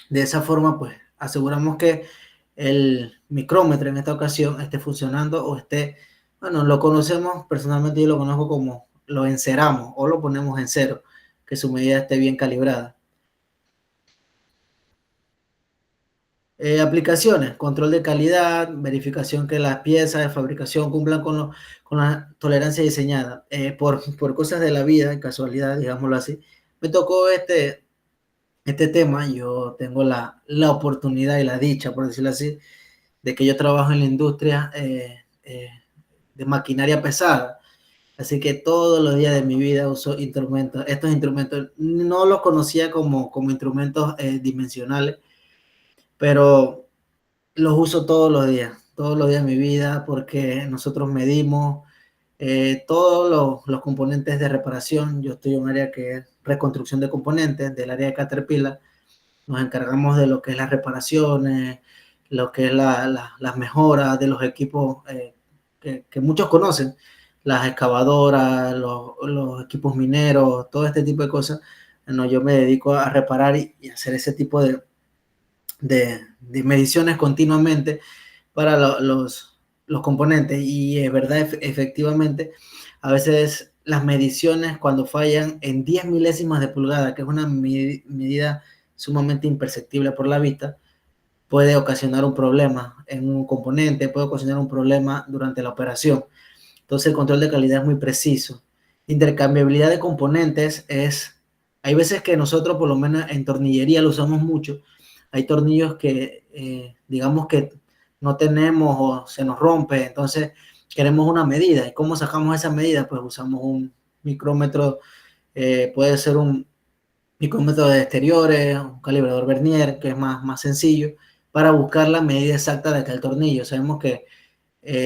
De esa forma, pues, aseguramos que el micrómetro en esta ocasión esté funcionando o esté, bueno, lo conocemos, personalmente yo lo conozco como lo enceramos o lo ponemos en cero, que su medida esté bien calibrada. Aplicaciones, control de calidad, verificación que las piezas de fabricación cumplan con la tolerancia diseñada. Por cosas de la vida, casualidad, digámoslo así, me tocó este tema. Yo tengo la oportunidad y la dicha, por decirlo así, de que yo trabajo en la industria de maquinaria pesada. Así que todos los días de mi vida uso instrumentos. Estos instrumentos no los conocía como instrumentos dimensionales, pero los uso todos los días de mi vida, porque nosotros medimos todos los componentes de reparación. Yo estoy en un área que es reconstrucción de componentes, del área de Caterpillar. Nos encargamos de lo que es las reparaciones, lo que es las mejoras de los equipos que muchos conocen, las excavadoras, los equipos mineros, todo este tipo de cosas. Bueno, yo me dedico a reparar y hacer ese tipo de mediciones continuamente para los componentes. Y es verdad, efectivamente, a veces las mediciones, cuando fallan en 10 milésimas de pulgada, que es una medida sumamente imperceptible por la vista, puede ocasionar un problema en un componente, puede ocasionar un problema durante la operación. Entonces el control de calidad es muy preciso. Intercambiabilidad de componentes hay veces que nosotros, por lo menos en tornillería, lo usamos mucho. Hay tornillos que digamos que no tenemos o se nos rompe, entonces queremos una medida. ¿Y cómo sacamos esa medida? Pues usamos un micrómetro, puede ser un micrómetro de exteriores, un calibrador Vernier, que es más sencillo, para buscar la medida exacta de aquel tornillo. Sabemos que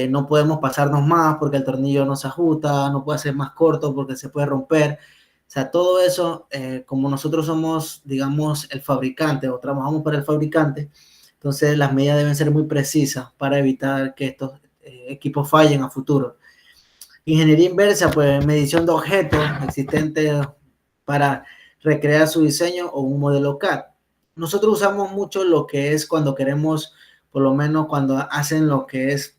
no podemos pasarnos más porque el tornillo no se ajusta, no puede ser más corto porque se puede romper. O sea, todo eso, como nosotros somos, digamos, el fabricante o trabajamos para el fabricante, entonces las medidas deben ser muy precisas para evitar que estos equipos fallen a futuro. Ingeniería inversa, pues medición de objetos existentes para recrear su diseño o un modelo CAD. Nosotros usamos mucho lo que es cuando queremos, por lo menos cuando hacen lo que es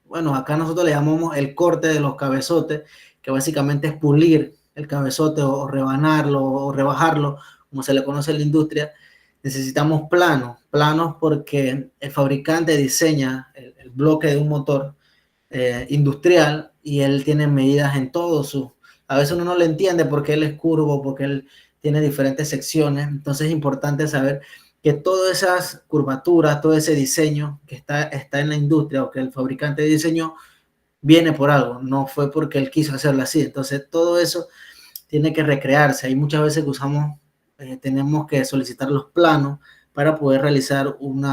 bueno, acá nosotros le llamamos el corte de los cabezotes, que básicamente es pulir el cabezote o rebanarlo o rebajarlo, como se le conoce en la industria. Necesitamos planos porque el fabricante diseña el bloque de un motor industrial y él tiene medidas en todo a veces uno no le entiende porque él es curvo, porque él tiene diferentes secciones, entonces es importante saber que todas esas curvaturas, todo ese diseño que está en la industria o que el fabricante diseñó, viene por algo, no fue porque él quiso hacerlo así. Entonces todo eso tiene que recrearse. Hay muchas veces que tenemos que solicitar los planos para poder realizar un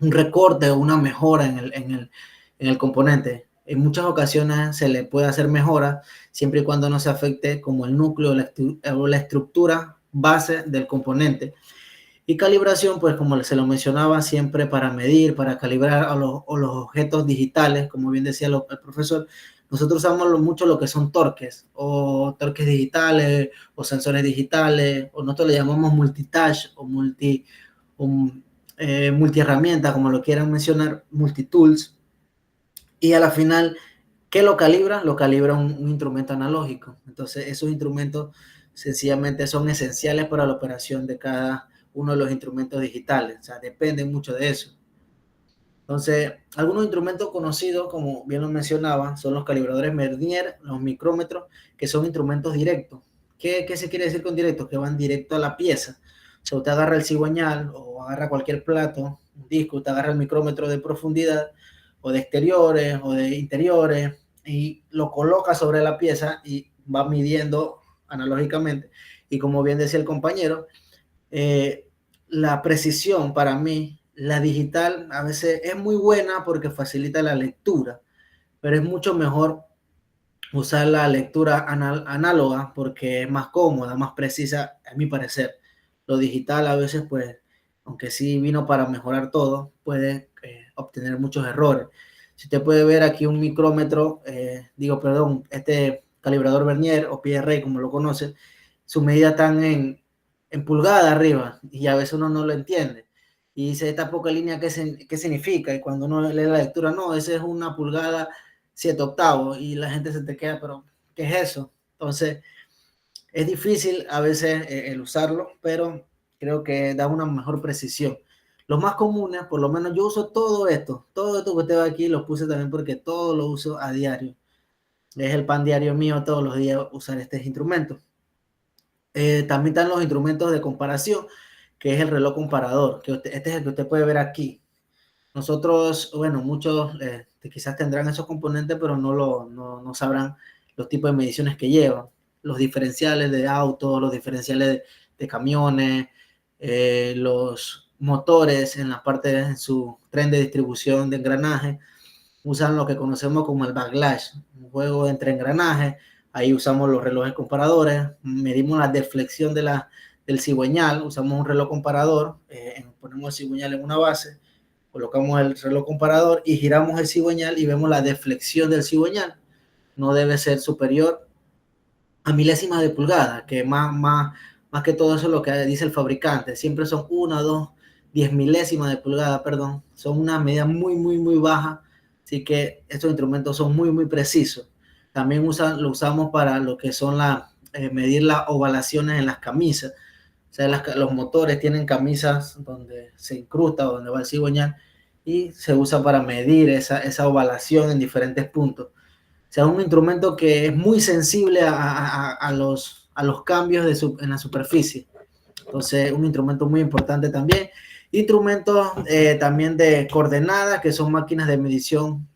recorte o una mejora en el componente. En muchas ocasiones se le puede hacer mejora siempre y cuando no se afecte como el núcleo o la estructura base del componente. Y calibración, pues como se lo mencionaba, siempre para medir, para calibrar a los objetos digitales, como bien decía el profesor. Nosotros usamos mucho lo que son torques, o torques digitales, o sensores digitales, o nosotros le llamamos multitouch, o multiherramienta, como lo quieran mencionar, multitools. Y a la final, ¿qué lo calibra? Lo calibra un instrumento analógico. Entonces, esos instrumentos sencillamente son esenciales para la operación de cada uno de los instrumentos digitales. O sea, dependen mucho de eso. Entonces, algunos instrumentos conocidos, como bien lo mencionaba, son los calibradores Vernier, los micrómetros, que son instrumentos directos. ¿Qué se quiere decir con directos? Que van directo a la pieza. O sea, usted agarra el cigüeñal o agarra cualquier plato, un disco, usted agarra el micrómetro de profundidad o de exteriores o de interiores y lo coloca sobre la pieza y va midiendo analógicamente. Y como bien decía el compañero, la precisión para mí, la digital a veces es muy buena porque facilita la lectura, pero es mucho mejor usar la lectura análoga porque es más cómoda, más precisa, a mi parecer. Lo digital a veces, pues, aunque sí vino para mejorar todo, puede obtener muchos errores. Si usted puede ver aquí un micrómetro, este calibrador Vernier o PRA, como lo conoce, su medida están en pulgada arriba y a veces uno no lo entiende. Y dice, esta poca línea, ¿qué significa? Y cuando uno lee la lectura, no, esa es una pulgada 7/8 y la gente se te queda, pero ¿qué es eso? Entonces, es difícil a veces el usarlo, pero creo que da una mejor precisión. Los más comunes, por lo menos yo uso todo esto que usted ve aquí, lo puse también porque todo lo uso a diario. Es el pan diario mío todos los días usar este instrumento. También están los instrumentos de comparación, que es el reloj comparador, que este es el que usted puede ver aquí. Nosotros, bueno, muchos quizás tendrán esos componentes, pero no sabrán los tipos de mediciones que llevan. Los diferenciales de autos, los diferenciales de camiones, los motores en la parte de su tren de distribución de engranaje, usan lo que conocemos como el backlash, un juego entre engranajes. Ahí usamos los relojes comparadores, medimos la deflexión del cigüeñal, usamos un reloj comparador, ponemos el cigüeñal en una base, colocamos el reloj comparador y giramos el cigüeñal y vemos la deflexión del cigüeñal. No debe ser superior a milésimas de pulgada, que más que todo eso es lo que dice el fabricante. Siempre son 1 o 2, 10 milésimas de pulgada, perdón. Son una medida muy, muy, muy baja. Así que estos instrumentos son muy, muy precisos. También lo usamos para lo que son medir las ovalaciones en las camisas. O sea, los motores tienen camisas donde se incrusta o donde va el cigüeñal y se usa para medir esa ovalación en diferentes puntos. O sea, un instrumento que es muy sensible a los cambios en la superficie. Entonces, un instrumento muy importante también. Instrumentos también de coordenadas, que son máquinas de medición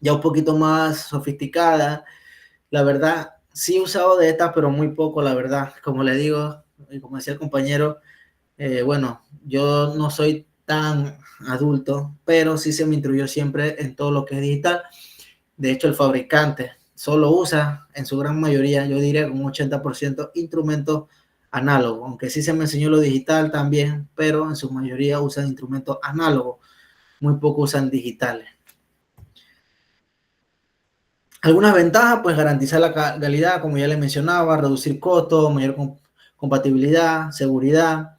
ya un poquito más sofisticadas. La verdad, sí he usado de estas, pero muy poco, la verdad. Como le digo, y como decía el compañero, bueno, yo no soy tan adulto, pero sí se me instruyó siempre en todo lo que es digital. De hecho, el fabricante solo usa, en su gran mayoría, yo diría un 80% instrumentos análogos, aunque sí se me enseñó lo digital también, pero en su mayoría usan instrumentos análogos, muy poco usan digitales. Algunas ventajas, pues garantizar la calidad, como ya les mencionaba, reducir costos, mayor compatibilidad, seguridad.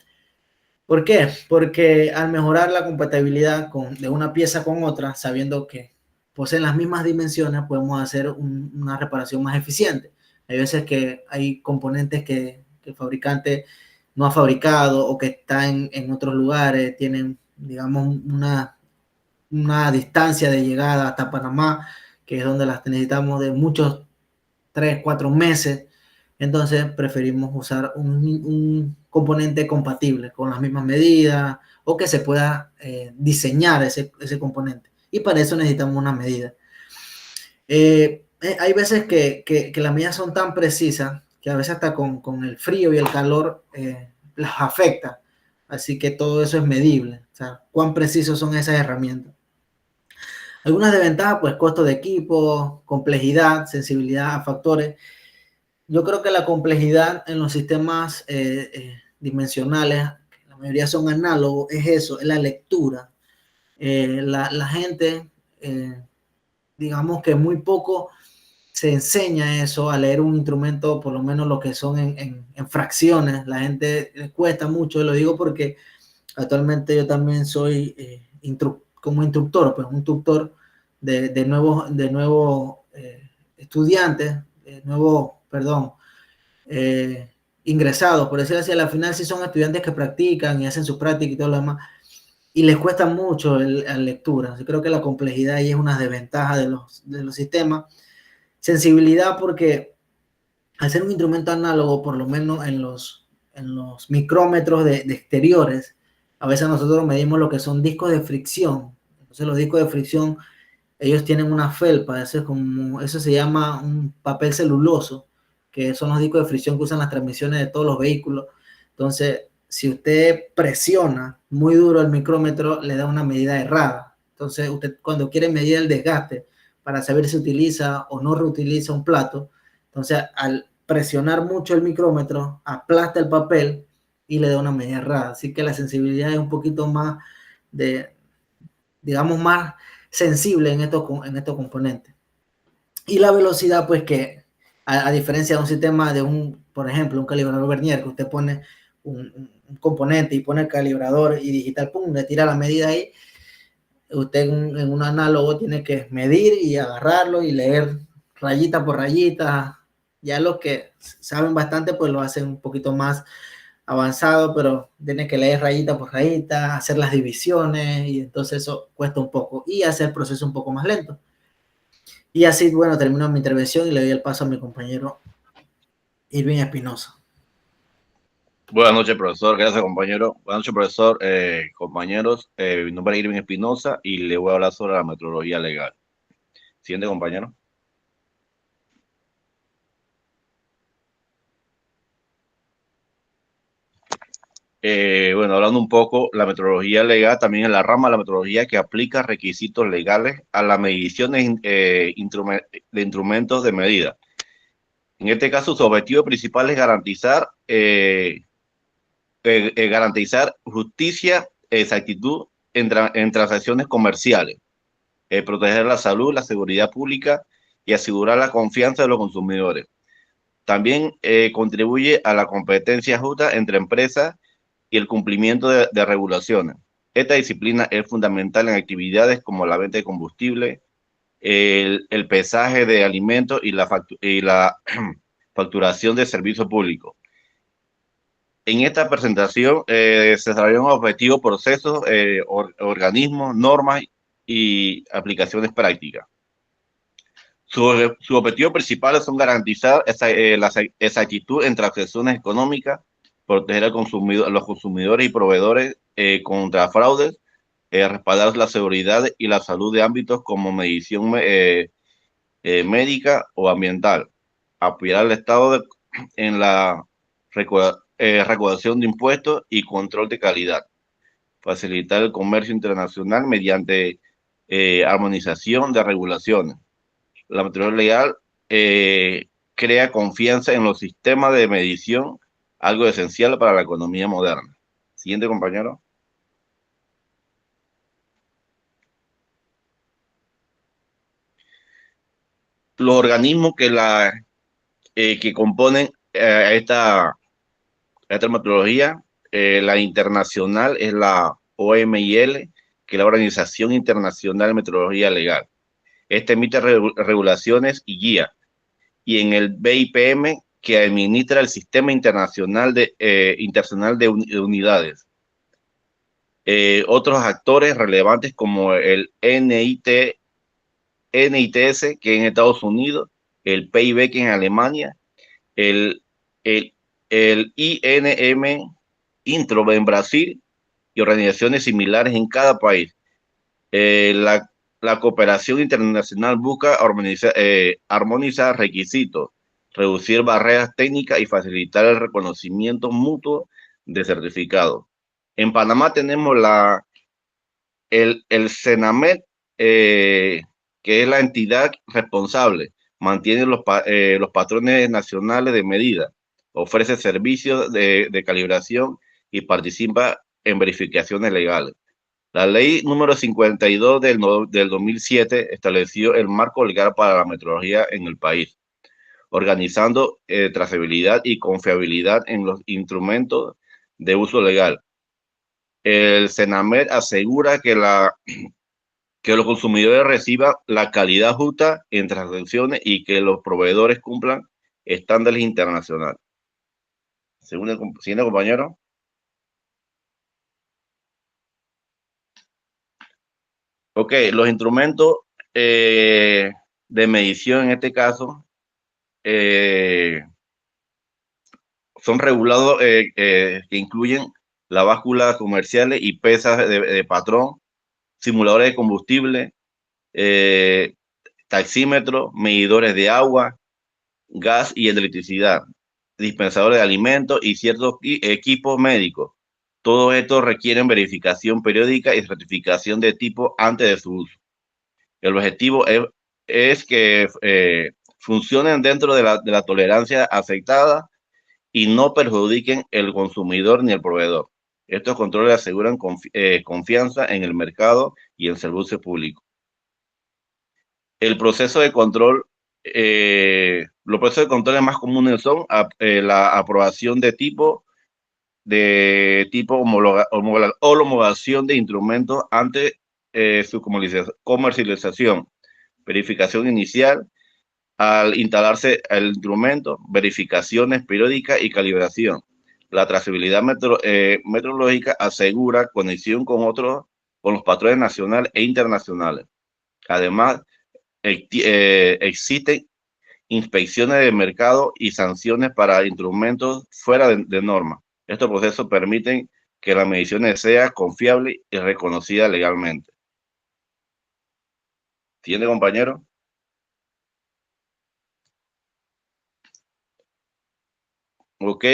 ¿Por qué? Porque al mejorar la compatibilidad de una pieza con otra, sabiendo que poseen las mismas dimensiones, podemos hacer una reparación más eficiente. Hay veces que hay componentes que el fabricante no ha fabricado o que están en otros lugares, tienen, digamos, una distancia de llegada hasta Panamá, que es donde las necesitamos de muchos 3, 4 meses. Entonces preferimos usar un componente compatible con las mismas medidas o que se pueda diseñar ese componente. Y para eso necesitamos una medida. Hay veces que las medidas son tan precisas que a veces hasta con el frío y el calor las afecta. Así que todo eso es medible. O sea, cuán precisos son esas herramientas. Algunas desventajas, pues costo de equipo, complejidad, sensibilidad a factores. Yo creo que la complejidad en los sistemas dimensionales, la mayoría son análogos, es eso, es la lectura. La gente, digamos que muy poco se enseña eso, a leer un instrumento, por lo menos lo que son en fracciones. La gente le cuesta mucho, lo digo porque actualmente yo también soy como instructor, pues un tutor de nuevos estudiantes, ingresados, por decirlo así. A la final sí son estudiantes que practican y hacen su práctica y todo lo demás, y les cuesta mucho la lectura. Yo creo que la complejidad ahí es una desventaja de los sistemas. Sensibilidad, porque al ser un instrumento análogo, por lo menos en los micrómetros de exteriores, a veces nosotros medimos lo que son discos de fricción. Entonces los discos de fricción, ellos tienen una felpa, eso se llama un papel celuloso, que son los discos de fricción que usan las transmisiones de todos los vehículos. Entonces, si usted presiona muy duro el micrómetro, le da una medida errada. Entonces, usted cuando quiere medir el desgaste para saber si utiliza o no reutiliza un plato, entonces al presionar mucho el micrómetro, aplasta el papel y le da una medida errada. Así que la sensibilidad es un poquito más digamos, más sensible en estos componentes. Y la velocidad, pues que a diferencia de un sistema por ejemplo, un calibrador Vernier, que usted pone un componente y pone el calibrador y digital, pum, le tira la medida ahí. Usted en un análogo tiene que medir y agarrarlo y leer rayita por rayita. Ya los que saben bastante, pues lo hacen un poquito más avanzado, pero tiene que leer rayita por rayita, hacer las divisiones, y entonces eso cuesta un poco y hace el proceso un poco más lento. Y así, bueno, termino mi intervención y le doy el paso a mi compañero Irving Espinosa. Buenas noches, profesor. Gracias, compañero. Buenas noches, profesor. Compañeros, mi nombre es Irving Espinosa y le voy a hablar sobre la metodología legal. Siguiente, compañero. Bueno, hablando un poco, la metodología legal también es la rama de la metodología que aplica requisitos legales a la medición de instrumentos de medida. En este caso, su objetivo principal es garantizar justicia, exactitud en transacciones comerciales, proteger la salud, la seguridad pública y asegurar la confianza de los consumidores. También contribuye a la competencia justa entre empresas y el cumplimiento de regulaciones. Esta disciplina es fundamental en actividades como la venta de combustible, el pesaje de alimentos y la facturación de servicios públicos. En esta presentación se desarrollan objetivos, procesos, organismos, normas y aplicaciones prácticas. Sus objetivos principales son garantizar la exactitud en transacciones económicas, proteger a los consumidores y proveedores contra fraudes, respaldar la seguridad y la salud de ámbitos como medición médica o ambiental, apoyar al Estado en la recaudación de impuestos y control de calidad, facilitar el comercio internacional mediante armonización de regulaciones. La metodología legal crea confianza en los sistemas de medición, algo esencial para la economía moderna. Siguiente, compañero. Los organismos que componen esta metodología, la internacional es la OMIL, que es la Organización Internacional de Metodología Legal. Este emite regulaciones y guía. Y en el BIPM, que administra el Sistema Internacional de Unidades. Otros actores relevantes como el NITS, que en Estados Unidos, el PIB, que en Alemania, el INM Intro en Brasil y organizaciones similares en cada país. La cooperación internacional busca armonizar requisitos, reducir barreras técnicas y facilitar el reconocimiento mutuo de certificados. En Panamá tenemos el CENAMET, que es la entidad responsable, mantiene los patrones nacionales de medida, ofrece servicios de calibración y participa en verificaciones legales. La ley número 52 del 2007 estableció el marco legal para la metrología en el país, organizando trazabilidad y confiabilidad en los instrumentos de uso legal. El CENAMET asegura que los consumidores reciban la calidad justa en transacciones y que los proveedores cumplan estándares internacionales. Siguiente compañero. Ok, los instrumentos de medición en este caso son regulados que incluyen la báscula comerciales y pesas de patrón, simuladores de combustible, taxímetros, medidores de agua, gas y electricidad, dispensadores de alimentos y ciertos equipos médicos. Todos estos requieren verificación periódica y certificación de tipo antes de su uso. El objetivo es que funcionen dentro de la tolerancia aceptada y no perjudiquen el consumidor ni el proveedor. Estos controles aseguran confianza en el mercado y en servicio público. El proceso de control, los procesos de control más comunes son la aprobación de tipo homologación de instrumentos ante su comercialización, verificación inicial al instalarse el instrumento, verificaciones periódicas y calibración. La trazabilidad metrológica asegura conexión con los patrones nacionales e internacionales. Además, existen inspecciones de mercado y sanciones para instrumentos fuera de norma. Estos procesos permiten que las mediciones sean confiables y reconocidas legalmente. ¿Siguiente, compañero? Ok,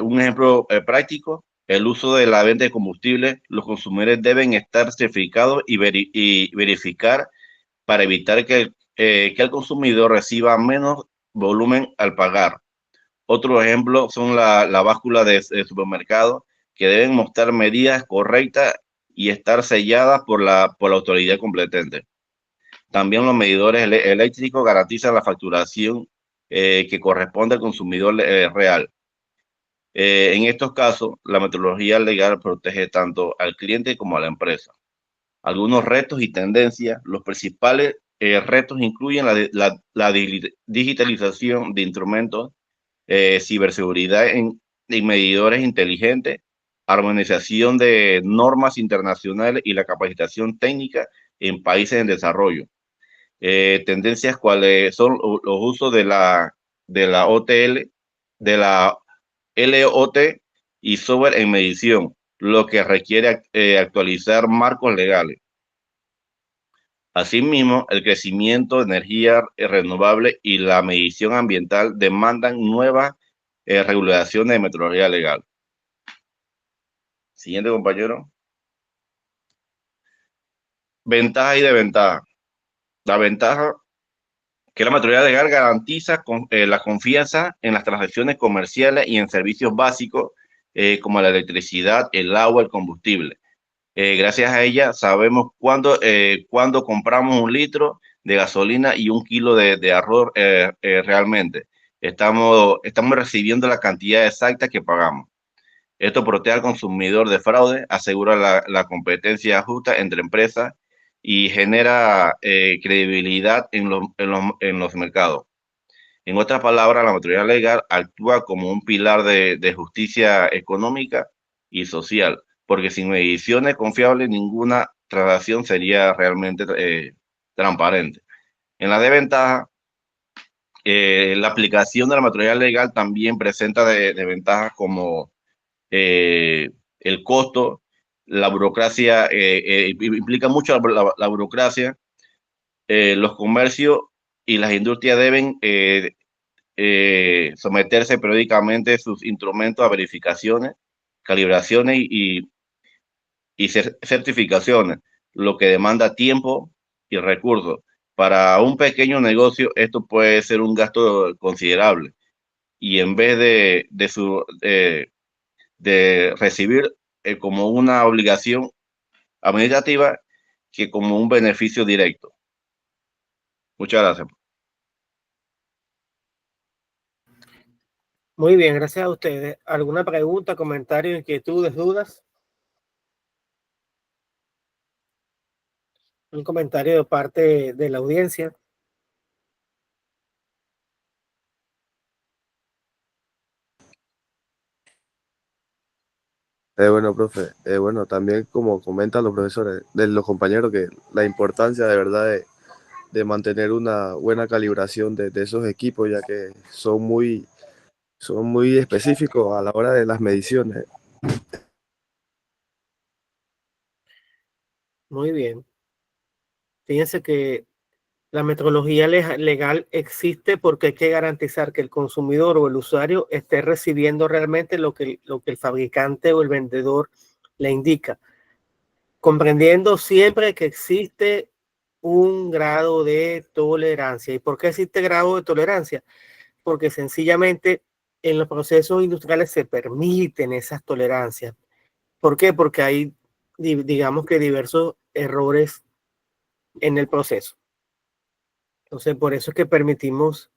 un ejemplo práctico, el uso de la venta de combustible. Los consumidores deben estar certificados y verificar para evitar que el consumidor reciba menos volumen al pagar. Otro ejemplo son la báscula de supermercado, que deben mostrar medidas correctas y estar selladas por la autoridad competente. También los medidores eléctricos garantizan la facturación que corresponde al consumidor real. En estos casos, la metodología legal protege tanto al cliente como a la empresa. Algunos retos y tendencias. Los principales retos incluyen la digitalización de instrumentos, ciberseguridad en medidores inteligentes, armonización de normas internacionales y la capacitación técnica en países en desarrollo. Tendencias cuáles son los usos de la OTL, de la LOT y software en medición, lo que requiere actualizar marcos legales. Asimismo, el crecimiento de energía renovable y la medición ambiental demandan nuevas regulaciones de metodología legal. Siguiente, compañero. Ventaja y desventaja. La ventaja que la metodología legal garantiza la confianza en las transacciones comerciales y en servicios básicos como la electricidad, el agua, el combustible. Gracias a ella sabemos cuándo compramos un litro de gasolina y un kilo de arroz realmente. Estamos recibiendo la cantidad exacta que pagamos. Esto protege al consumidor de fraude, asegura la competencia justa entre empresas y genera credibilidad en los mercados. En otras palabras, la metodología legal actúa como un pilar de justicia económica y social, porque sin mediciones confiables ninguna transacción sería realmente transparente. En la desventaja, la aplicación de la metodología legal también presenta ventajas como el costo, la burocracia, implica mucho la burocracia. Los comercios y las industrias deben someterse periódicamente sus instrumentos a verificaciones, calibraciones y certificaciones, lo que demanda tiempo y recursos. Para un pequeño negocio esto puede ser un gasto considerable y en vez de recibir como una obligación administrativa que como un beneficio directo. Muchas gracias. Muy bien, gracias a ustedes. ¿Alguna pregunta, comentario, inquietudes, dudas? Un comentario de parte de la audiencia. Bueno, profe, bueno, también como comentan los profesores, de los compañeros, que la importancia de verdad de mantener una buena calibración de esos equipos, ya que son muy específicos a la hora de las mediciones. Muy bien. Fíjense que la metodología legal existe porque hay que garantizar que el consumidor o el usuario esté recibiendo realmente lo que el fabricante o el vendedor le indica, comprendiendo siempre que existe un grado de tolerancia. ¿Y por qué existe grado de tolerancia? Porque sencillamente en los procesos industriales se permiten esas tolerancias. ¿Por qué? Porque hay, digamos que diversos errores en el proceso. Entonces, por eso es que permitimos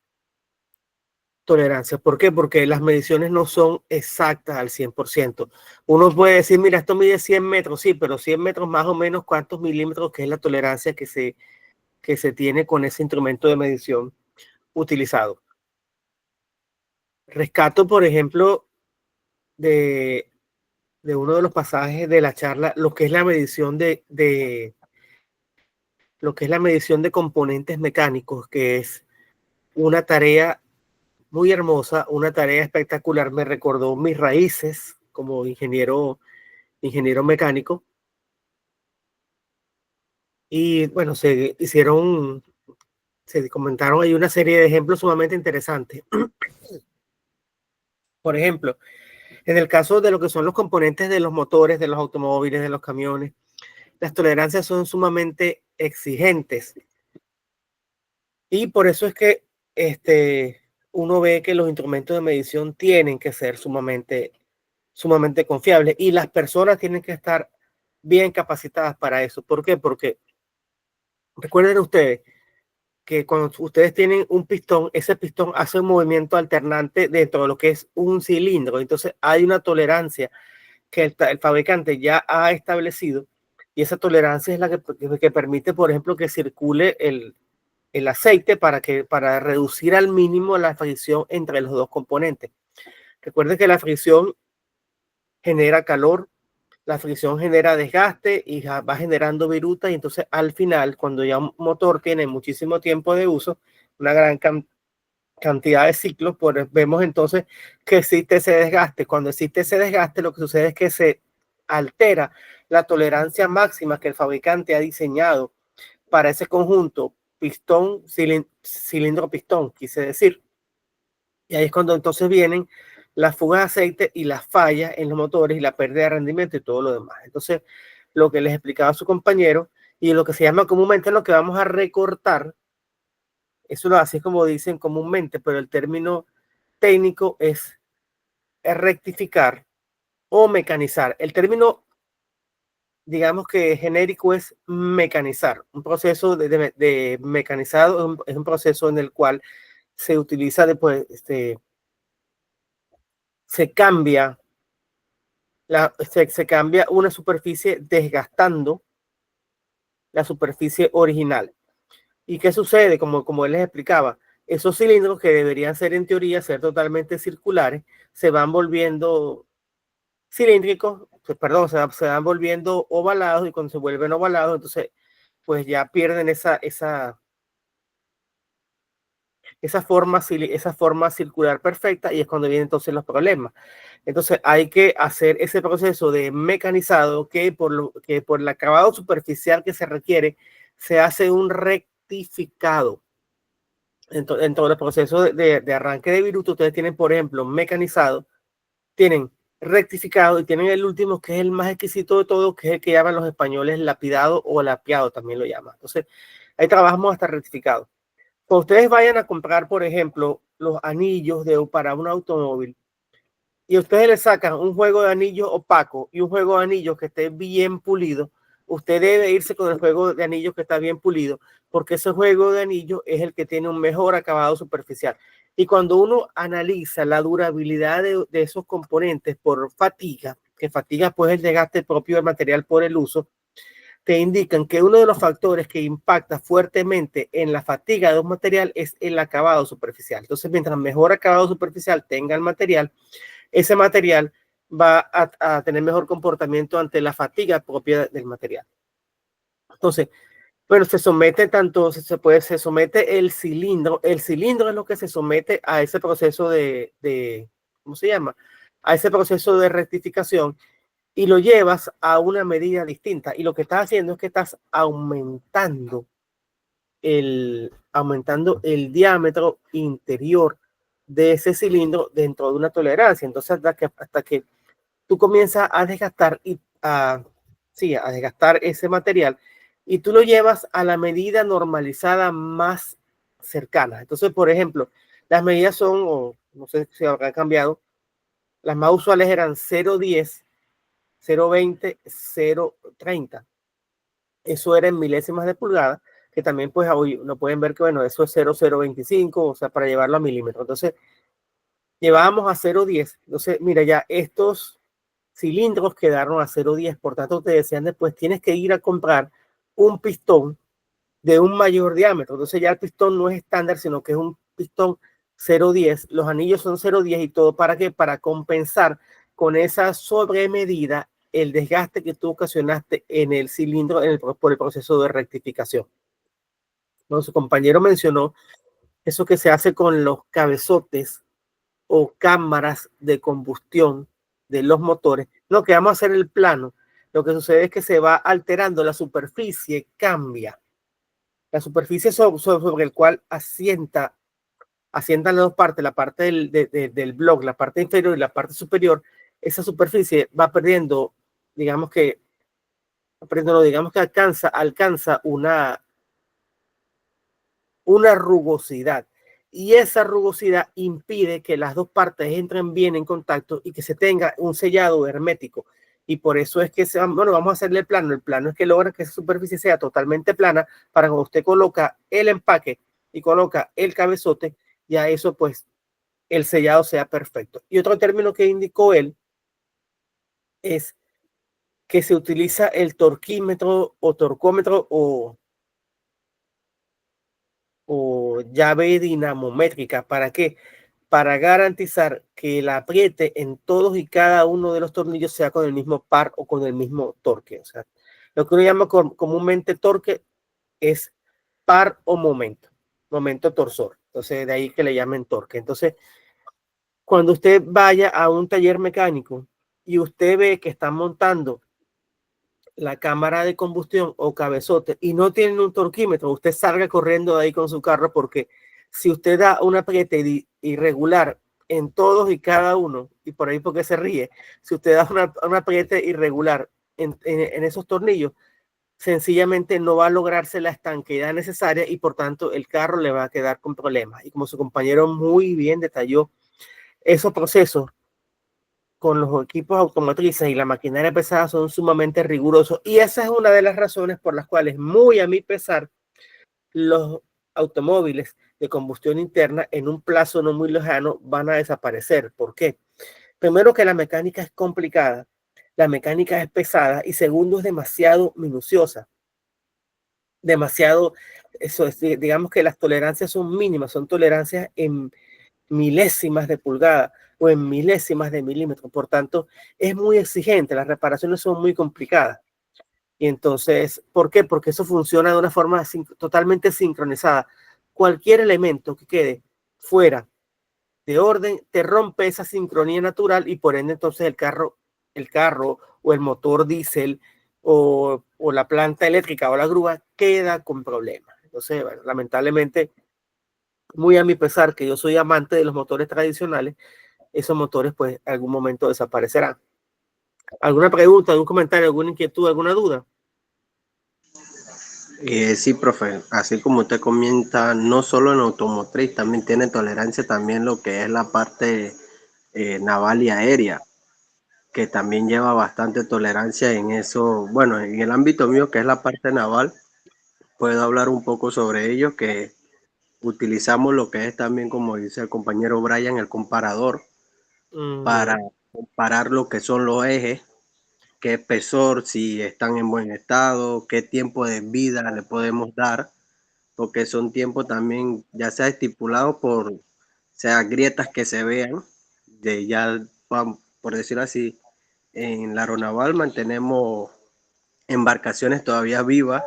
tolerancia. ¿Por qué? Porque las mediciones no son exactas al 100%. Uno puede decir, mira, esto mide 100 metros, sí, pero 100 metros más o menos, ¿cuántos milímetros? Que es la tolerancia que se tiene con ese instrumento de medición utilizado. Rescato, por ejemplo, de uno de los pasajes de la charla, lo que es la medición lo que es la medición de componentes mecánicos, que es una tarea muy hermosa, una tarea espectacular. Me recordó mis raíces como ingeniero mecánico. Y bueno, se comentaron ahí una serie de ejemplos sumamente interesantes. Por ejemplo, en el caso de lo que son los componentes de los motores, de los automóviles, de los camiones, las tolerancias son sumamente exigentes. Y por eso es que uno ve que los instrumentos de medición tienen que ser sumamente confiables y las personas tienen que estar bien capacitadas para eso. ¿Por qué? Porque recuerden ustedes que cuando ustedes tienen un pistón, ese pistón hace un movimiento alternante dentro de lo que es un cilindro. Entonces hay una tolerancia que el fabricante ya ha establecido y esa tolerancia es la que permite, por ejemplo, que circule el aceite para reducir al mínimo la fricción entre los dos componentes. Recuerden que la fricción genera calor, la fricción genera desgaste y va generando viruta, y entonces al final, cuando ya un motor tiene muchísimo tiempo de uso, una gran cantidad de ciclos, pues vemos entonces que existe ese desgaste. Cuando existe ese desgaste, lo que sucede es que se altera la tolerancia máxima que el fabricante ha diseñado para ese conjunto pistón, cilindro, pistón, quise decir. Y ahí es cuando entonces vienen las fugas de aceite y las fallas en los motores y la pérdida de rendimiento y todo lo demás. Entonces, lo que les explicaba su compañero y lo que se llama comúnmente lo que vamos a recortar, eso lo así como dicen comúnmente, pero el término técnico es rectificar o mecanizar. El término, digamos que genérico, es mecanizar. Un proceso de mecanizado es un proceso en el cual se utiliza después, se cambia se cambia una superficie desgastando la superficie original. ¿Y qué sucede? Como él les explicaba, esos cilindros que deberían ser en teoría ser totalmente circulares, se van volviendo cilíndricos, perdón, se van volviendo ovalados, y cuando se vuelven ovalados, entonces pues ya pierden esa forma circular perfecta, y es cuando vienen entonces los problemas. Entonces hay que hacer ese proceso de mecanizado que por el acabado superficial que se requiere, se hace un rectificado. En todo el proceso de arranque de viruta, ustedes tienen, por ejemplo, mecanizado, tienen rectificado, y tienen el último, que es el más exquisito de todo, que es el que llaman los españoles lapidado o lapiado, también lo llaman. Entonces ahí trabajamos hasta rectificado. Cuando ustedes vayan a comprar, por ejemplo, los anillos para un automóvil, y ustedes le sacan un juego de anillos opaco y un juego de anillos que esté bien pulido, usted debe irse con el juego de anillos que está bien pulido, porque ese juego de anillos es el que tiene un mejor acabado superficial. Y cuando uno analiza la durabilidad de esos componentes por fatiga, que fatiga pues el desgaste propio del material por el uso, te indican que uno de los factores que impacta fuertemente en la fatiga de un material es el acabado superficial. Entonces, mientras mejor acabado superficial tenga el material, ese material va a tener mejor comportamiento ante la fatiga propia del material. Entonces, bueno, se somete el cilindro. El cilindro es lo que se somete a ese proceso ¿cómo se llama? A ese proceso de rectificación, y lo llevas a una medida distinta. Y lo que estás haciendo es que estás aumentando el diámetro interior de ese cilindro dentro de una tolerancia. Entonces, hasta que tú comienzas a desgastar a desgastar ese material, y tú lo llevas a la medida normalizada más cercana. Entonces, por ejemplo, las medidas son, o no sé si habrán cambiado, las más usuales eran 0,10, 0,20, 0,30. Eso era en milésimas de pulgada, que también pues hoy no pueden ver que bueno, eso es 0,025, o sea, para llevarlo a milímetros. Entonces, llevábamos a 0,10. Entonces, mira, ya estos cilindros quedaron a 0,10. Por tanto, te decían después, tienes que ir a comprar un pistón de un mayor diámetro. Entonces ya el pistón no es estándar, sino que es un pistón 0,10. Los anillos son 0,10 y todo. ¿Para qué? Para compensar con esa sobremedida el desgaste que tú ocasionaste en el cilindro por el proceso de rectificación. Bueno, su compañero mencionó eso que se hace con los cabezotes o cámaras de combustión de los motores. No, que vamos a hacer el plano. Lo que sucede es que se va alterando, la superficie cambia. La superficie sobre el cual asientan las dos partes, la parte del bloque, la parte inferior y la parte superior, esa superficie va perdiendo, digamos que alcanza una rugosidad. Y esa rugosidad impide que las dos partes entren bien en contacto y que se tenga un sellado hermético. Y por eso es que, vamos a hacerle el plano. El plano es que logra que esa superficie sea totalmente plana, para cuando usted coloca el empaque y coloca el cabezote, ya eso pues el sellado sea perfecto. Y otro término que indicó él es que se utiliza el torquímetro o torcómetro o llave dinamométrica. ¿Para qué? Para garantizar que el apriete en todos y cada uno de los tornillos sea con el mismo par o con el mismo torque. O sea, lo que uno llama comúnmente torque es par o momento torsor. Entonces, de ahí que le llamen torque. Entonces, cuando usted vaya a un taller mecánico y usted ve que están montando la cámara de combustión o cabezote y no tienen un torquímetro, usted salga corriendo de ahí con su carro, porque si usted da un apriete irregular en todos y cada uno, y por ahí porque se ríe, si usted da un apriete irregular en esos tornillos, sencillamente no va a lograrse la estanqueidad necesaria, y por tanto el carro le va a quedar con problemas. Y como su compañero muy bien detalló, esos procesos con los equipos automotrices y la maquinaria pesada son sumamente rigurosos, y esa es una de las razones por las cuales, muy a mi pesar, los automóviles de combustión interna en un plazo no muy lejano van a desaparecer. ¿Por qué? Primero, que la mecánica es complicada, la mecánica es pesada, y segundo, es demasiado minuciosa. demasiado, eso es, digamos que las tolerancias son mínimas, son tolerancias en milésimas de pulgada o en milésimas de milímetro. Por tanto, es muy exigente, las reparaciones son muy complicadas. Y entonces, ¿por qué? Porque eso funciona de una forma totalmente sincronizada. Cualquier elemento que quede fuera de orden te rompe esa sincronía natural y por ende entonces el carro o el motor diésel o la planta eléctrica o la grúa queda con problemas. Entonces, bueno, lamentablemente, muy a mi pesar que yo soy amante de los motores tradicionales, esos motores pues en algún momento desaparecerán. ¿Alguna pregunta, algún comentario, alguna inquietud, alguna duda? Sí, profe, así como usted comenta, no solo en automotriz, también tiene tolerancia también lo que es la parte naval y aérea, que también lleva bastante tolerancia en eso. Bueno, en el ámbito mío, que es la parte naval, puedo hablar un poco sobre ello, que utilizamos lo que es también, como dice el compañero Brian, el comparador, para comparar lo que son los ejes, qué espesor, si están en buen estado, qué tiempo de vida le podemos dar, porque son tiempos también, ya sea estipulados por, sea grietas que se vean, de ya, por decirlo así, en la aeronaval mantenemos embarcaciones todavía vivas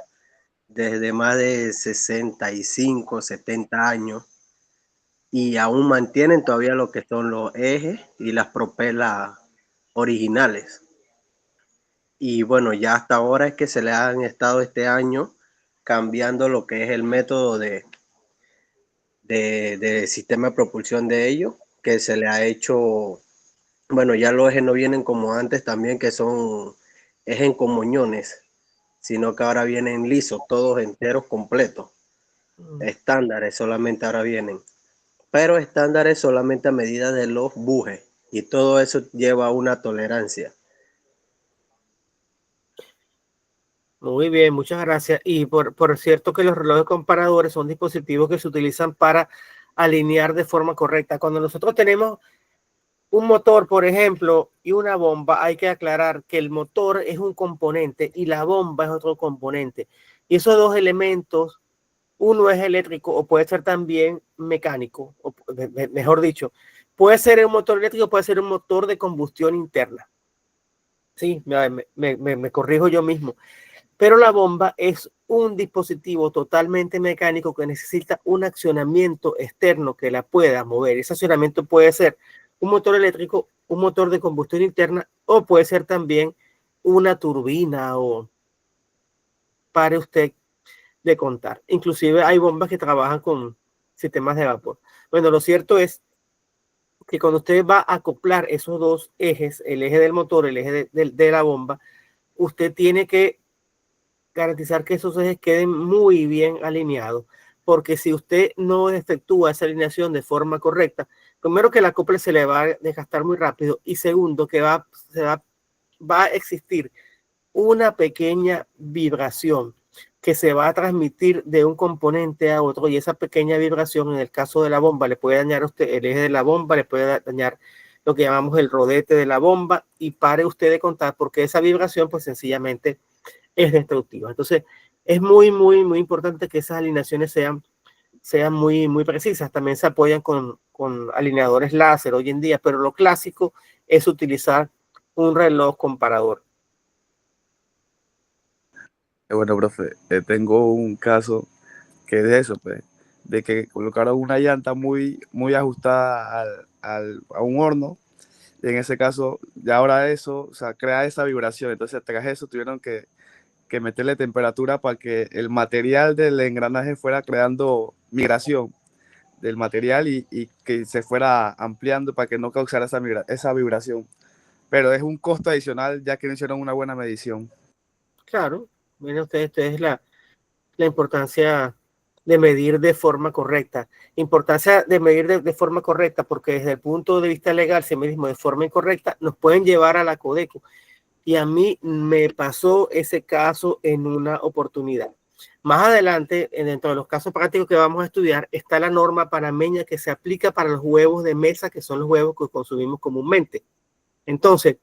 desde más de 65, 70 años y aún mantienen todavía lo que son los ejes y las propelas originales. Y bueno, ya hasta ahora es que se le han estado este año cambiando lo que es el método de sistema de propulsión de ellos, que se le ha hecho, bueno, ya los ejes no vienen como antes también, que son ejes con moñones, sino que ahora vienen lisos, todos enteros, completos. Estándares solamente ahora vienen, pero estándares solamente a medida de los bujes, y todo eso lleva una tolerancia. Muy bien, muchas gracias. Y por cierto que los relojes comparadores son dispositivos que se utilizan para alinear de forma correcta. Cuando nosotros tenemos un motor, por ejemplo, y una bomba, hay que aclarar que el motor es un componente y la bomba es otro componente. Y esos dos elementos, uno es eléctrico o puede ser también mecánico, o mejor dicho, puede ser un motor eléctrico, puede ser un motor de combustión interna. Sí, me corrijo yo mismo. Pero la bomba es un dispositivo totalmente mecánico que necesita un accionamiento externo que la pueda mover. Ese accionamiento puede ser un motor eléctrico, un motor de combustión interna o puede ser también una turbina o pare usted de contar. Inclusive hay bombas que trabajan con sistemas de vapor. Bueno, lo cierto es que cuando usted va a acoplar esos dos ejes, el eje del motor, el eje de la bomba, usted tiene que garantizar que esos ejes queden muy bien alineados, porque si usted no efectúa esa alineación de forma correcta, primero que la acople se le va a desgastar muy rápido y segundo que va a existir una pequeña vibración que se va a transmitir de un componente a otro y esa pequeña vibración en el caso de la bomba le puede dañar a usted el eje de la bomba, le puede dañar lo que llamamos el rodete de la bomba y pare usted de contar porque esa vibración pues sencillamente es destructiva. Entonces, es muy importante que esas alineaciones sean muy precisas. También se apoyan con alineadores láser hoy en día, pero lo clásico es utilizar un reloj comparador. Bueno, profe, tengo un caso que es de eso, pues, de que colocaron una llanta muy ajustada a un horno. Y en ese caso, ya ahora eso, o sea, crea esa vibración. Entonces, tras eso tuvieron que meterle temperatura para que el material del engranaje fuera creando migración del material y que se fuera ampliando para que no causara esa vibración. Pero es un costo adicional ya que no hicieron una buena medición. Claro, miren ustedes la importancia de medir de forma correcta. Importancia de medir de forma correcta porque desde el punto de vista legal, si medimos de forma incorrecta, nos pueden llevar a la Codeco. Y a mí me pasó ese caso en una oportunidad. Más adelante, dentro de los casos prácticos que vamos a estudiar, está la norma panameña que se aplica para los huevos de mesa, que son los huevos que consumimos comúnmente. Entonces,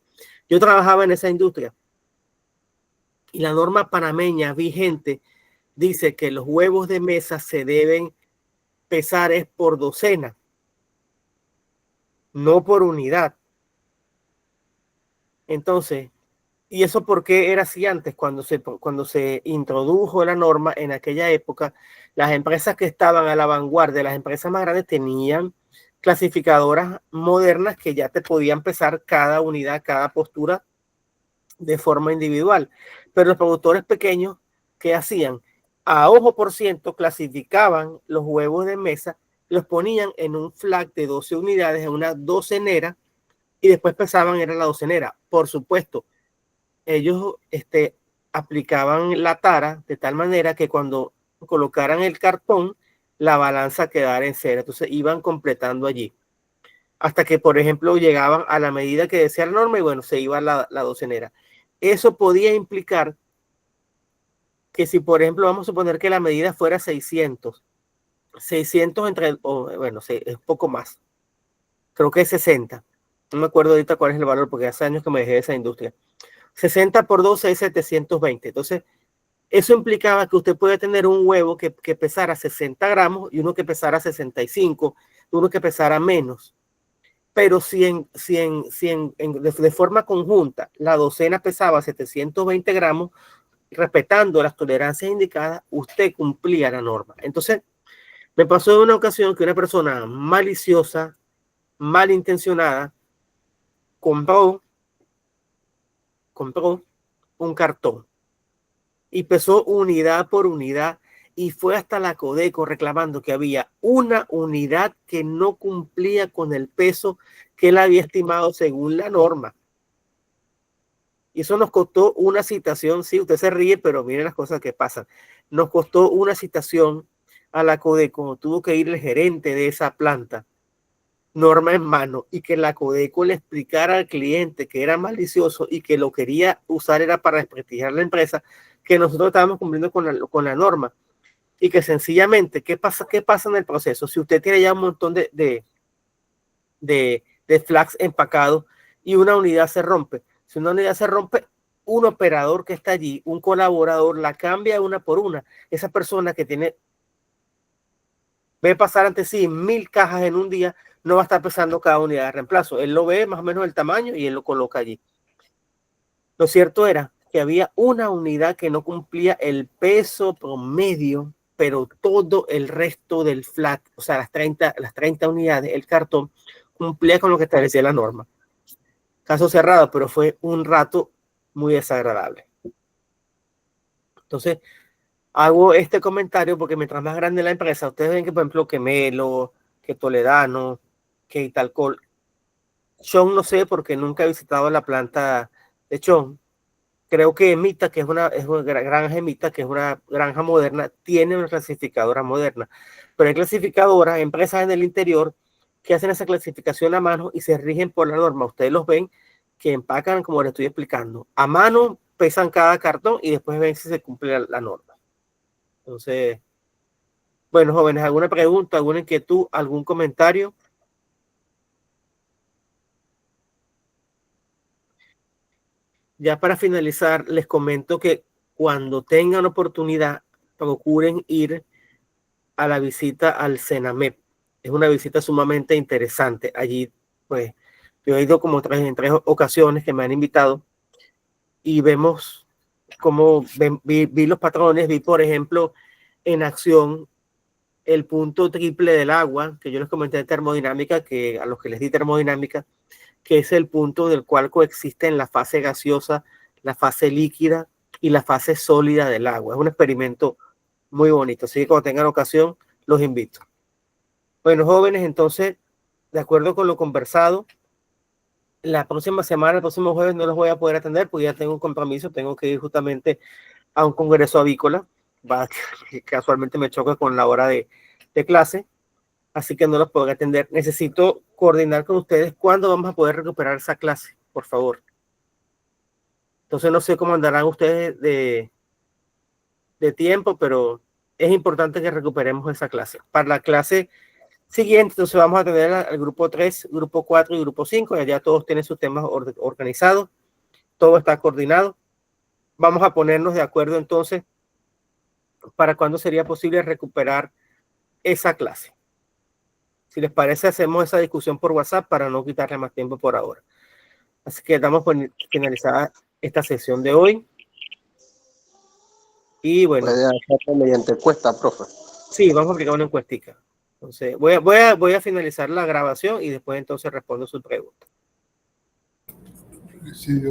yo trabajaba en esa industria y la norma panameña vigente dice que los huevos de mesa se deben pesar es por docena, no por unidad. Entonces, ¿y eso por qué era así antes? Cuando se introdujo la norma en aquella época, las empresas que estaban a la vanguardia, las empresas más grandes, tenían clasificadoras modernas que ya te podían pesar cada unidad, cada postura de forma individual. Pero los productores pequeños, ¿qué hacían? A ojo por ciento clasificaban los huevos de mesa, los ponían en un flag de 12 unidades, en una docenera, y después pesaban, era la docenera. Por supuesto, ellos aplicaban la tara de tal manera que cuando colocaran el cartón, la balanza quedara en cero. Entonces iban completando allí. Hasta que, por ejemplo, llegaban a la medida que decía la norma y bueno, se iba la docenera. Eso podía implicar que si, por ejemplo, vamos a suponer que la medida fuera 600 entre, bueno, es poco más. Creo que es 60. No me acuerdo ahorita cuál es el valor porque hace años que me dejé de esa industria. 60 por 12 es 720. Entonces, eso implicaba que usted puede tener un huevo que pesara 60 gramos y uno que pesara 65, uno que pesara menos. Pero si de forma conjunta la docena pesaba 720 gramos, respetando las tolerancias indicadas, usted cumplía la norma. Entonces, me pasó en una ocasión que una persona maliciosa, malintencionada, compró un cartón y pesó unidad por unidad y fue hasta la Codeco reclamando que había una unidad que no cumplía con el peso que él había estimado según la norma. Y eso nos costó una citación, sí, usted se ríe, pero miren las cosas que pasan. Nos costó una citación a la Codeco, tuvo que ir el gerente de esa planta, norma en mano, y que la Codeco le explicara al cliente que era malicioso y que lo quería usar era para desprestigiar la empresa, que nosotros estábamos cumpliendo con la norma. Y que sencillamente, ¿qué pasa en el proceso? Si usted tiene ya un montón de flags empacados y una unidad se rompe, si una unidad se rompe, un operador que está allí, un colaborador, la cambia una por una. Esa persona que ve pasar ante sí 1000 cajas en un día, no va a estar pesando cada unidad de reemplazo. Él lo ve más o menos el tamaño y él lo coloca allí. Lo cierto era que había una unidad que no cumplía el peso promedio, pero todo el resto del flat, o sea, las 30 unidades, el cartón, cumplía con lo que establecía la norma. Caso cerrado, pero fue un rato muy desagradable. Entonces, hago este comentario porque mientras más grande la empresa, ustedes ven que, por ejemplo, que Melo, que Toledano, que Italcol, Chon no sé porque nunca he visitado la planta de Chon. Creo que Emita, que es una granja Emita, que es una granja moderna, tiene una clasificadora moderna. Pero hay clasificadoras, empresas en el interior que hacen esa clasificación a mano y se rigen por la norma. Ustedes los ven que empacan, como les estoy explicando. A mano pesan cada cartón y después ven si se cumple la norma. Entonces, bueno, jóvenes, ¿alguna pregunta, alguna inquietud, algún comentario? Ya para finalizar, les comento que cuando tengan oportunidad, procuren ir a la visita al CENAMEP. Es una visita sumamente interesante. Allí, pues, yo he ido como en 3 ocasiones que me han invitado y vemos cómo vi los patrones, vi, por ejemplo, en acción el punto triple del agua, que yo les comenté de termodinámica, que a los que les di termodinámica, que es el punto del cual coexisten la fase gaseosa, la fase líquida y la fase sólida del agua. Es un experimento muy bonito, así que cuando tengan ocasión, los invito. Bueno, jóvenes, entonces, de acuerdo con lo conversado, la próxima semana, el próximo jueves, no los voy a poder atender porque ya tengo un compromiso, tengo que ir justamente a un congreso avícola, que casualmente me choca con la hora de clase, así que no los podré atender. Necesito coordinar con ustedes cuándo vamos a poder recuperar esa clase, por favor. Entonces no sé cómo andarán ustedes de tiempo, pero es importante que recuperemos esa clase. Para la clase siguiente, entonces vamos a tener al grupo 3, grupo 4 y grupo 5, ya todos tienen sus temas organizados, todo está coordinado. Vamos a ponernos de acuerdo entonces para cuándo sería posible recuperar esa clase. Si les parece, hacemos esa discusión por WhatsApp para no quitarle más tiempo por ahora. Así que damos por finalizada esta sesión de hoy. Y bueno. Puede hacerlo mediante encuesta, profe. Sí, vamos a aplicar una encuestica. Entonces, voy a finalizar la grabación y después entonces respondo su pregunta. Sí,